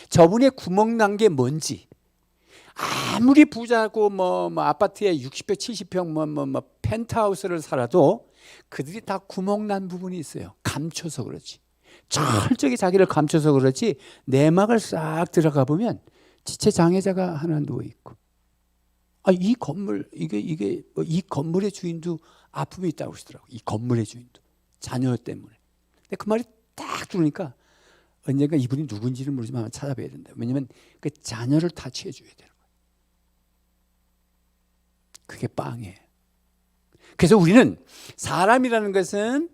S2: 저분의 구멍 난 게 뭔지. 아무리 부자고 뭐 아파트에 60평, 70평 펜트하우스를 살아도 그들이 다 구멍 난 부분이 있어요. 감춰서 그렇지. 철저히 자기를 감춰서 그렇지 내막을 싹 들어가 보면 지체 장애자가 하나 누워 있고, 이 건물 이 건물의 주인도 아픔이 있다고 그러시더라고. 이 건물의 주인도 자녀 때문에. 근데 그 말이 딱 들으니까 언젠가 이분이 누군지를 모르지만 한번 찾아봐야 된다. 왜냐하면 그 자녀를 타치해 줘야 되는 거예요. 그게 빵이에요. 그래서 우리는 사람이라는 것은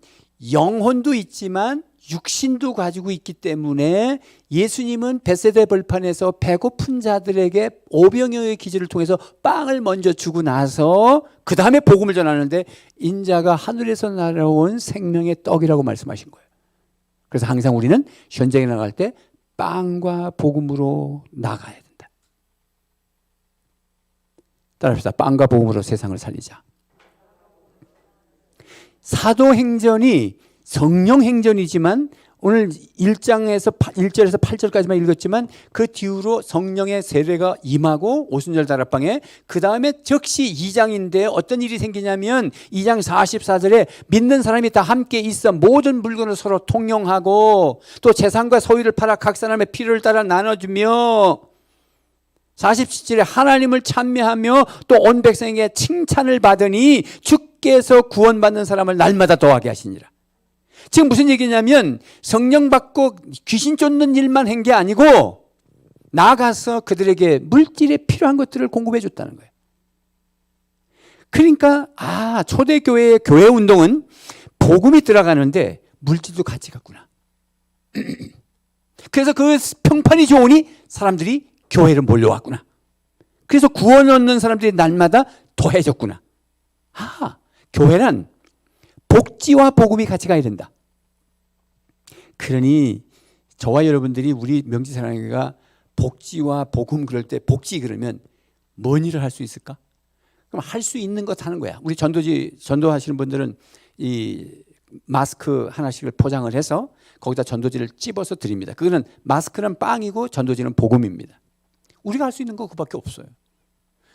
S2: 영혼도 있지만 육신도 가지고 있기 때문에 예수님은 벳세다 벌판에서 배고픈 자들에게 오병이어의 기적을 통해서 빵을 먼저 주고 나서 그 다음에 복음을 전하는데 인자가 하늘에서 날아온 생명의 떡이라고 말씀하신 거예요. 그래서 항상 우리는 현장에 나갈 때 빵과 복음으로 나가야 된다. 따라합시다. 빵과 복음으로 세상을 살리자. 사도행전이 성령행전이지만 오늘 1장에서 1절에서 8절까지만 읽었지만 그 뒤로 성령의 세례가 임하고 오순절 다락방에 그 다음에 즉시 2장인데 어떤 일이 생기냐면 2장 44절에 믿는 사람이 다 함께 있어 모든 물건을 서로 통용하고 또 재산과 소유를 팔아 각 사람의 필요를 따라 나눠주며 47절에 하나님을 찬미하며 또 온 백성에게 칭찬을 받으니 주께서 구원받는 사람을 날마다 더하게 하시니라. 지금 무슨 얘기냐면 성령 받고 귀신 쫓는 일만 한 게 아니고 나가서 그들에게 물질에 필요한 것들을 공급해 줬다는 거예요. 그러니까 초대교회의 교회 운동은 복음이 들어가는데 물질도 같이 갔구나. 그래서 그 평판이 좋으니 사람들이 교회를 몰려왔구나. 그래서 구원 얻는 사람들이 날마다 더해졌구나. 교회는 복지와 복음이 같이 가야 된다. 그러니 저와 여러분들이 우리 명지사랑회가 복지와 복음 그럴 때 복지 그러면 뭔 일을 할 수 있을까? 그럼 할 수 있는 것 하는 거야. 우리 전도하시는 분들은 이 마스크 하나씩을 포장을 해서 거기다 전도지를 찝어서 드립니다. 그거는 마스크는 빵이고 전도지는 복음입니다. 우리가 할 수 있는 거 그밖에 없어요.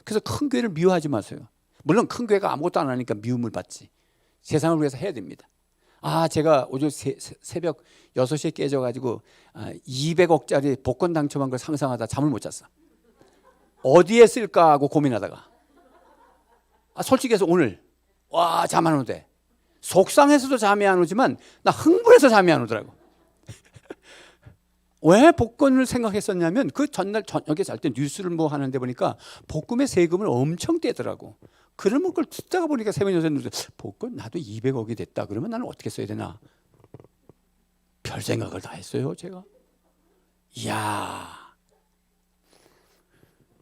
S2: 그래서 큰 교회를 미워하지 마세요. 물론 큰 교회가 아무것도 안 하니까 미움을 받지. 세상을 위해서 해야 됩니다. 제가 어제 새벽 6시에 깨져가지고 200억짜리 복권 당첨한 걸 상상하다 잠을 못 잤어. 어디에 쓸까 하고 고민하다가 솔직해서 오늘 잠 안 오대. 속상해서도 잠이 안 오지만 나 흥분해서 잠이 안 오더라고. 왜 복권을 생각했었냐면 그 전날 저녁에 잘 때 뉴스를 하는데 보니까 복금의 세금을 엄청 떼더라고. 그러면 그걸 듣다가 보니까 새벽 6시에 복권 나도 200억이 됐다. 그러면 나는 어떻게 써야 되나? 별 생각을 다 했어요, 제가. 이야.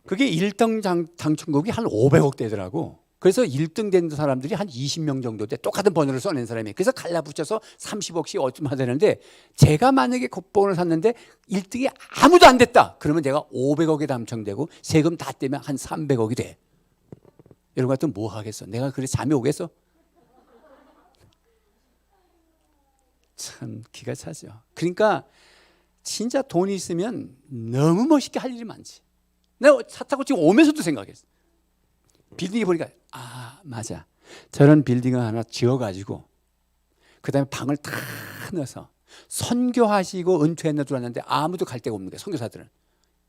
S2: 그게 1등 당첨금이 한 500억 되더라고. 그래서 1등 된 사람들이 한 20명 정도 돼. 똑같은 번호를 써낸 사람이. 그래서 갈라붙여서 30억씩 어쩌면 되는데 제가 만약에 복권을 샀는데 1등이 아무도 안 됐다. 그러면 내가 500억에 당첨되고 세금 다 떼면 한 300억이 돼. 여러분 같으면 뭐 하겠어? 내가 그래 잠이 오겠어? 참 기가 차죠. 그러니까 진짜 돈이 있으면 너무 멋있게 할 일이 많지. 내가 차 타고 지금 오면서도 생각했어. 빌딩에 보니까 맞아. 저런 빌딩을 하나 지어가지고 그 다음에 방을 다 넣어서 선교하시고 은퇴했나 들어왔는데 아무도 갈 데가 없는 거야. 선교사들은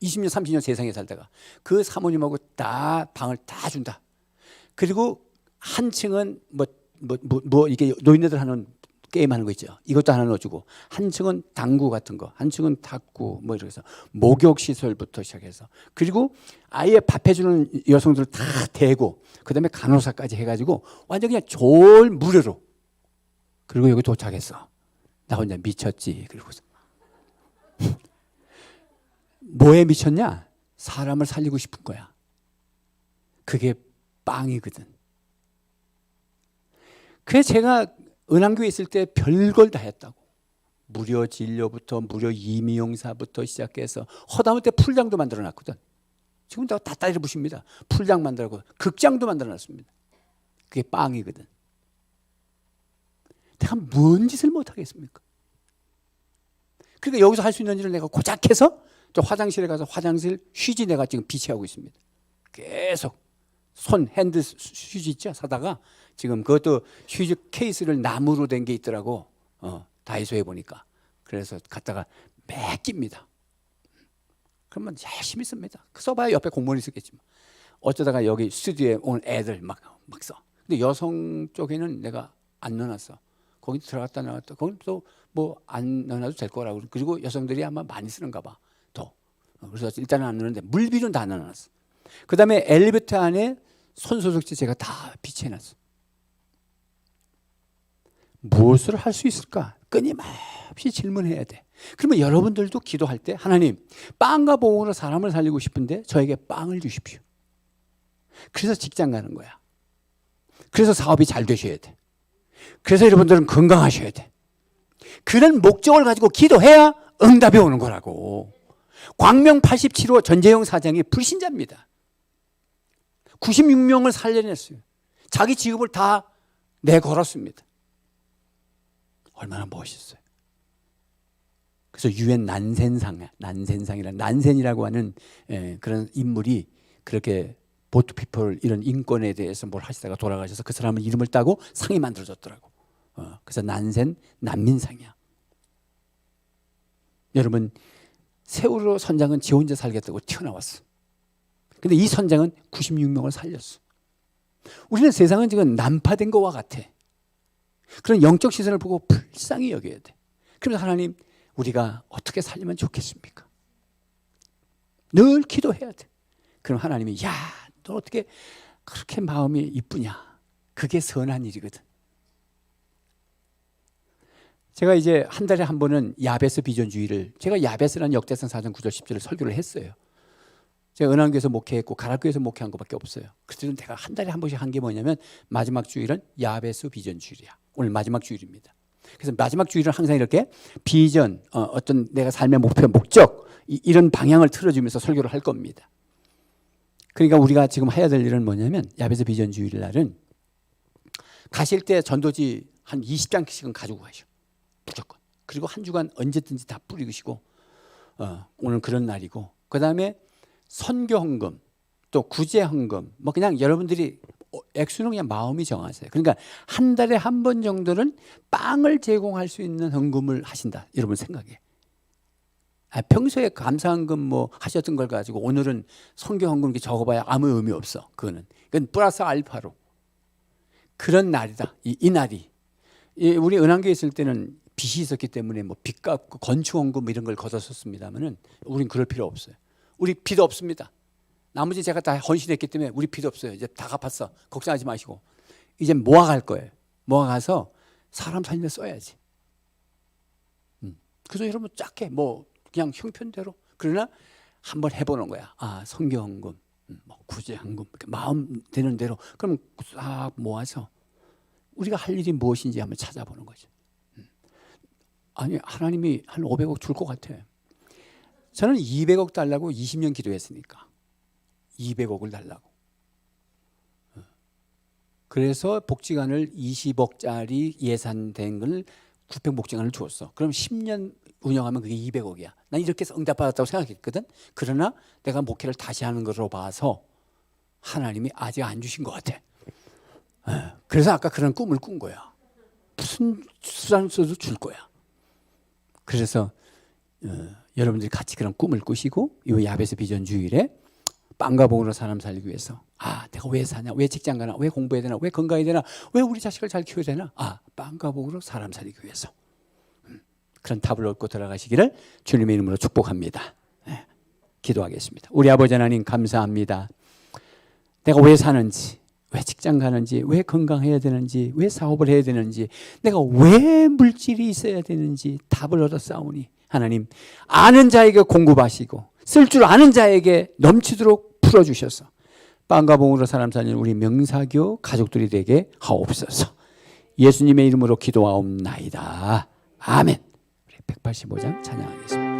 S2: 20년 30년 세상에 살다가 그 사모님하고 다 방을 다 준다. 그리고 한 층은 이게 노인네들 하는 게임 하는 거 있죠. 이것도 하나 넣어주고 한 층은 당구 같은 거, 한 층은 탁구 이렇게 해서 목욕 시설부터 시작해서 그리고 아예 밥 해주는 여성들 다 대고 그다음에 간호사까지 해가지고 완전 그냥 졸 무료로. 그리고 여기 도착했어. 나 혼자 미쳤지. 그리고서 뭐에 미쳤냐? 사람을 살리고 싶은 거야. 그게 빵이거든. 그래서 제가 은한교회 있을 때 별걸 다 했다고. 무료 진료부터 무료 임의용사부터 시작해서 허다못해 풀장도 만들어놨거든. 지금 다 따라 부십니다. 풀장 만들고 극장도 만들어놨습니다. 그게 빵이거든. 내가 뭔 짓을 못하겠습니까? 그러니까 여기서 할 수 있는 일을 내가 고작 해서 또 화장실에 가서 화장실 휴지 내가 지금 비치하고 있습니다. 계속 핸드 휴지 있죠? 사다가 지금 그것도 휴지 케이스를 나무로 된 게 있더라고. 다이소에 보니까. 그래서 갖다가 매 낍니다. 그러면 열심히 씁니다. 써봐야 옆에 공무원이 쓰겠지만. 어쩌다가 여기 스튜디오에 온 애들 막 써. 근데 여성 쪽에는 내가 안 넣어놨어. 거기 들어갔다 나왔다. 거기 또 뭐 안 넣어놔도 될 거라고. 그리고 여성들이 아마 많이 쓰는가 봐. 더. 그래서 일단은 안 넣는데 물비는 다 넣어놨어. 그 다음에 엘리베이터 안에 손소독제 제가 다 비치해놨어. 무엇을 할 수 있을까? 끊임없이 질문해야 돼. 그러면 여러분들도 기도할 때 하나님 빵과 봉으로 사람을 살리고 싶은데 저에게 빵을 주십시오. 그래서 직장 가는 거야. 그래서 사업이 잘 되셔야 돼. 그래서 여러분들은 건강하셔야 돼. 그런 목적을 가지고 기도해야 응답이 오는 거라고. 광명 87호 전재용 사장이 불신자입니다. 96명을 살려냈어요. 자기 직업을 다 내걸었습니다. 얼마나 멋있어요. 그래서 유엔 난센상이라는 난센이라고 하는 그런 인물이 그렇게 보트피플 이런 인권에 대해서 뭘 하시다가 돌아가셔서 그 사람의 이름을 따고 상이 만들어졌더라고. 그래서 난센 난민상이야. 여러분 세월호 선장은 지 혼자 살겠다고 튀어나왔어. 근데 이 선장은 96명을 살렸어. 우리는 세상은 지금 난파된 것과 같아. 그런 영적 시선을 보고 불쌍히 여겨야 돼. 그래서 하나님 우리가 어떻게 살리면 좋겠습니까? 늘 기도해야 돼. 그럼 하나님이 야, 너 어떻게 그렇게 마음이 이쁘냐? 그게 선한 일이거든. 제가 이제 한 달에 한 번은 야베스 비전주의를 제가 야베스라는 역대상 4장 9절 10절을 설교를 했어요. 제가 은한교에서 목회했고 가락교에서 목회한 것밖에 없어요. 그때는 제가 한 달에 한 번씩 한 게 뭐냐면 마지막 주일은 야베스 비전주일이야. 오늘 마지막 주일입니다. 그래서 마지막 주일은 항상 이렇게 비전, 어떤 내가 삶의 목표, 목적 이런 방향을 틀어주면서 설교를 할 겁니다. 그러니까 우리가 지금 해야 될 일은 뭐냐면 야베스 비전 주일 날은 가실 때 전도지 한 20장씩은 가지고 가셔. 무조건. 그리고 한 주간 언제든지 다 뿌리시고 오늘 그런 날이고 그 다음에 선교 헌금 또 구제 헌금 뭐 그냥 여러분들이 액수는 그냥 마음이 정하세요. 그러니까 한 달에 한 번 정도는 빵을 제공할 수 있는 헌금을 하신다. 여러분 생각해. 평소에 감사헌금 뭐 하셨던 걸 가지고 오늘은 선교 헌금 적어봐야 아무 의미 없어. 그건 플러스 알파로 그런 날이다. 이 날이 우리 은한교에 있을 때는 빚이 있었기 때문에 뭐 빚 갚고 건축헌금 이런 걸 걷었었습니다만은 우린 그럴 필요 없어요. 우리 빚 없습니다. 나머지 제가 다 헌신했기 때문에 우리 빚 없어요. 이제 다 갚았어. 걱정하지 마시고 이제 모아갈 거예요. 모아가서 사람 살리는 데 써야지. 그래서 여러분 작게 뭐 그냥 형편대로 그러나 한번 해보는 거야. 선교헌금, 뭐 구제헌금 마음 되는 대로 그럼 싹 모아서 우리가 할 일이 무엇인지 한번 찾아보는 거죠. 아니 하나님이 한 500억 줄 것 같아. 저는 200억 달라고 20년 기도했으니까 200억을 달라고. 그래서 복지관을 20억짜리 예산된 걸 구평복지관을 주었어. 그럼 10년 운영하면 그게 200억이야. 난 이렇게 해서 응답받았다고 생각했거든. 그러나 내가 목회를 다시 하는 걸로 봐서 하나님이 아직 안 주신 것 같아. 그래서 아까 그런 꿈을 꾼 거야. 무슨 수단 써도 줄 거야. 그래서 여러분들이 같이 그런 꿈을 꾸시고 이 야베스 비전 주일에 빵과 봉으로 사람 살리기 위해서 내가 왜 사냐, 왜 직장 가나, 왜 공부해야 되나, 왜 건강해야 되나, 왜 우리 자식을 잘 키워야 되나, 빵과 봉으로 사람 살리기 위해서 그런 답을 얻고 돌아가시기를 주님의 이름으로 축복합니다. 기도하겠습니다. 우리 아버지 하나님 감사합니다. 내가 왜 사는지, 왜 직장 가는지, 왜 건강해야 되는지, 왜 사업을 해야 되는지, 내가 왜 물질이 있어야 되는지 답을 얻었사오니 하나님 아는 자에게 공급하시고 쓸 줄 아는 자에게 넘치도록 풀어주셔서 빵과 봉으로 사람 살리는 우리 명사교 가족들이 되게 하옵소서. 예수님의 이름으로 기도하옵나이다. 아멘. 우리 185장 찬양하겠습니다.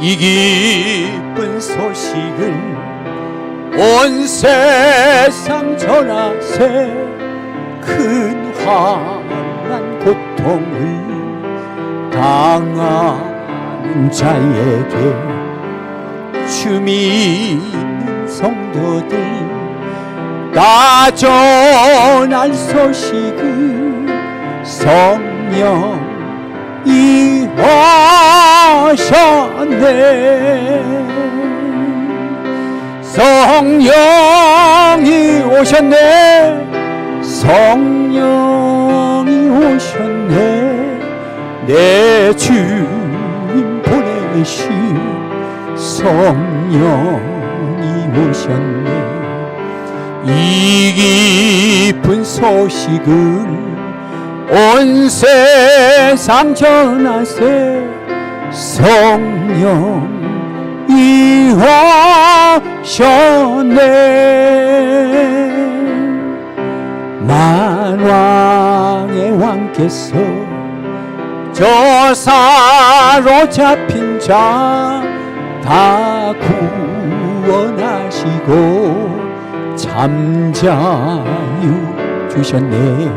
S2: 이 기쁜 소식을 온 세상 전하세. 큰 환난 고통을 당하는 자에게 주 믿는 성도들 다 전할 소식을 성령이 오셨네. 성령이 오셨네. 성령이 오셨네. 내 주님 보내신 성령이 오셨네. 이 기쁜 소식을 온 세상 전하세. 성령이 오셨네. 만왕의 왕께서 저사로 잡힌 자 다 구원하시고 잠자유 주셨네.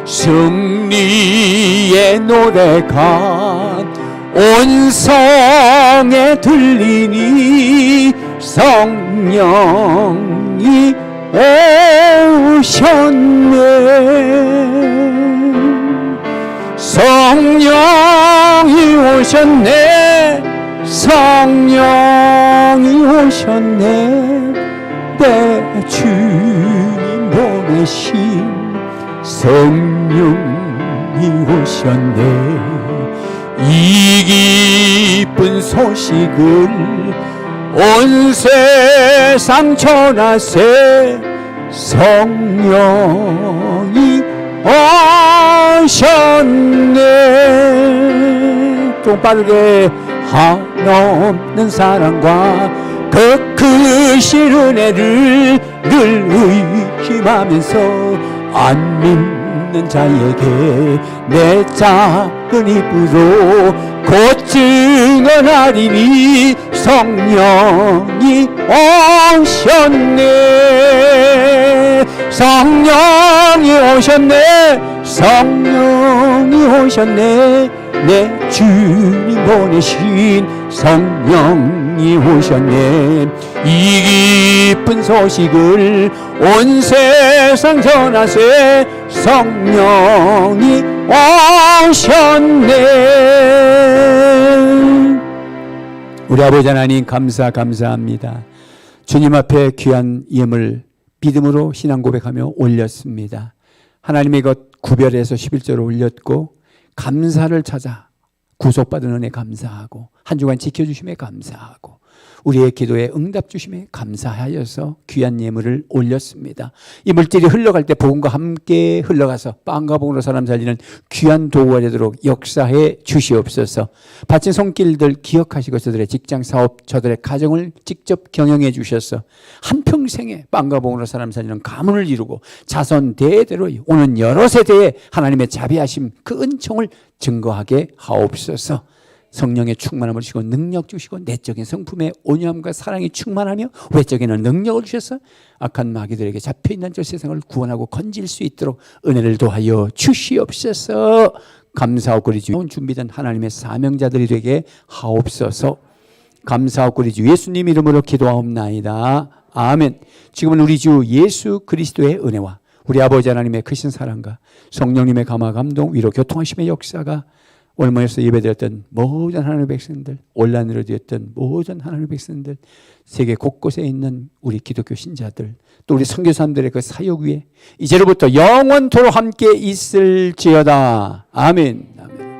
S2: 승리의 노래가 온 성에 들리니 성령이 오셨네. 성령이 오셨네. 성령이 오셨네. 내 주님 보내신 성령이 오셨네. 이 기쁜 소식을 온 세상 전하세. 성령이 오셨네. 좀 빠르게. 한없는 사랑과 그 크신 은혜를 늘 의심하면서 안 믿는 자에게 내 작은 입으로 곧 증언하리니 성령이 오셨네. 성령이 오셨네. 성령이 오셨네. 내 주님 보내신 성령이 오셨네. 이 기쁜 소식을 온 세상 전하세. 성령이 오셨네. 우리 아버지 하나님 감사합니다. 주님 앞에 귀한 예물 믿음으로 신앙 고백하며 올렸습니다. 하나님의 것 구별해서 11조를 올렸고 감사를 찾아 구속받은 은혜 감사하고 한 주간 지켜주심에 감사하고 우리의 기도에 응답 주심에 감사하여서 귀한 예물을 올렸습니다. 이 물질이 흘러갈 때 복음과 함께 흘러가서 빵과 복으로 사람 살리는 귀한 도구가 되도록 역사해 주시옵소서. 바친 손길들 기억하시고 저들의 직장 사업 저들의 가정을 직접 경영해 주셔서 한평생에 빵과 복으로 사람 살리는 가문을 이루고 자손 대대로 오는 여러 세대에 하나님의 자비하심 그 은총을 증거하게 하옵소서. 성령의 충만함을 주시고 능력 주시고 내적인 성품의 온유함과 사랑이 충만하며 외적에는 능력을 주셔서 악한 마귀들에게 잡혀있는 저 세상을 구원하고 건질 수 있도록 은혜를 도하여 주시옵소서. 감사하고 우리 주 준비된 하나님의 사명자들이 되게 하옵소서. 감사하고 우리 주 예수님 이름으로 기도하옵나이다. 아멘. 지금은 우리 주 예수 그리스도의 은혜와 우리 아버지 하나님의 크신 사랑과 성령님의 감화 감동 위로 교통하심의 역사가 오늘 모여서 예배드렸던 모든 하나님의 백성들, 온라인으로 드렸던 모든 하나님의 백성들, 세계 곳곳에 있는 우리 기독교 신자들, 또 우리 선교사님들의 그 사역 위에 이제로부터 영원토록 함께 있을지어다. 아멘. 아멘.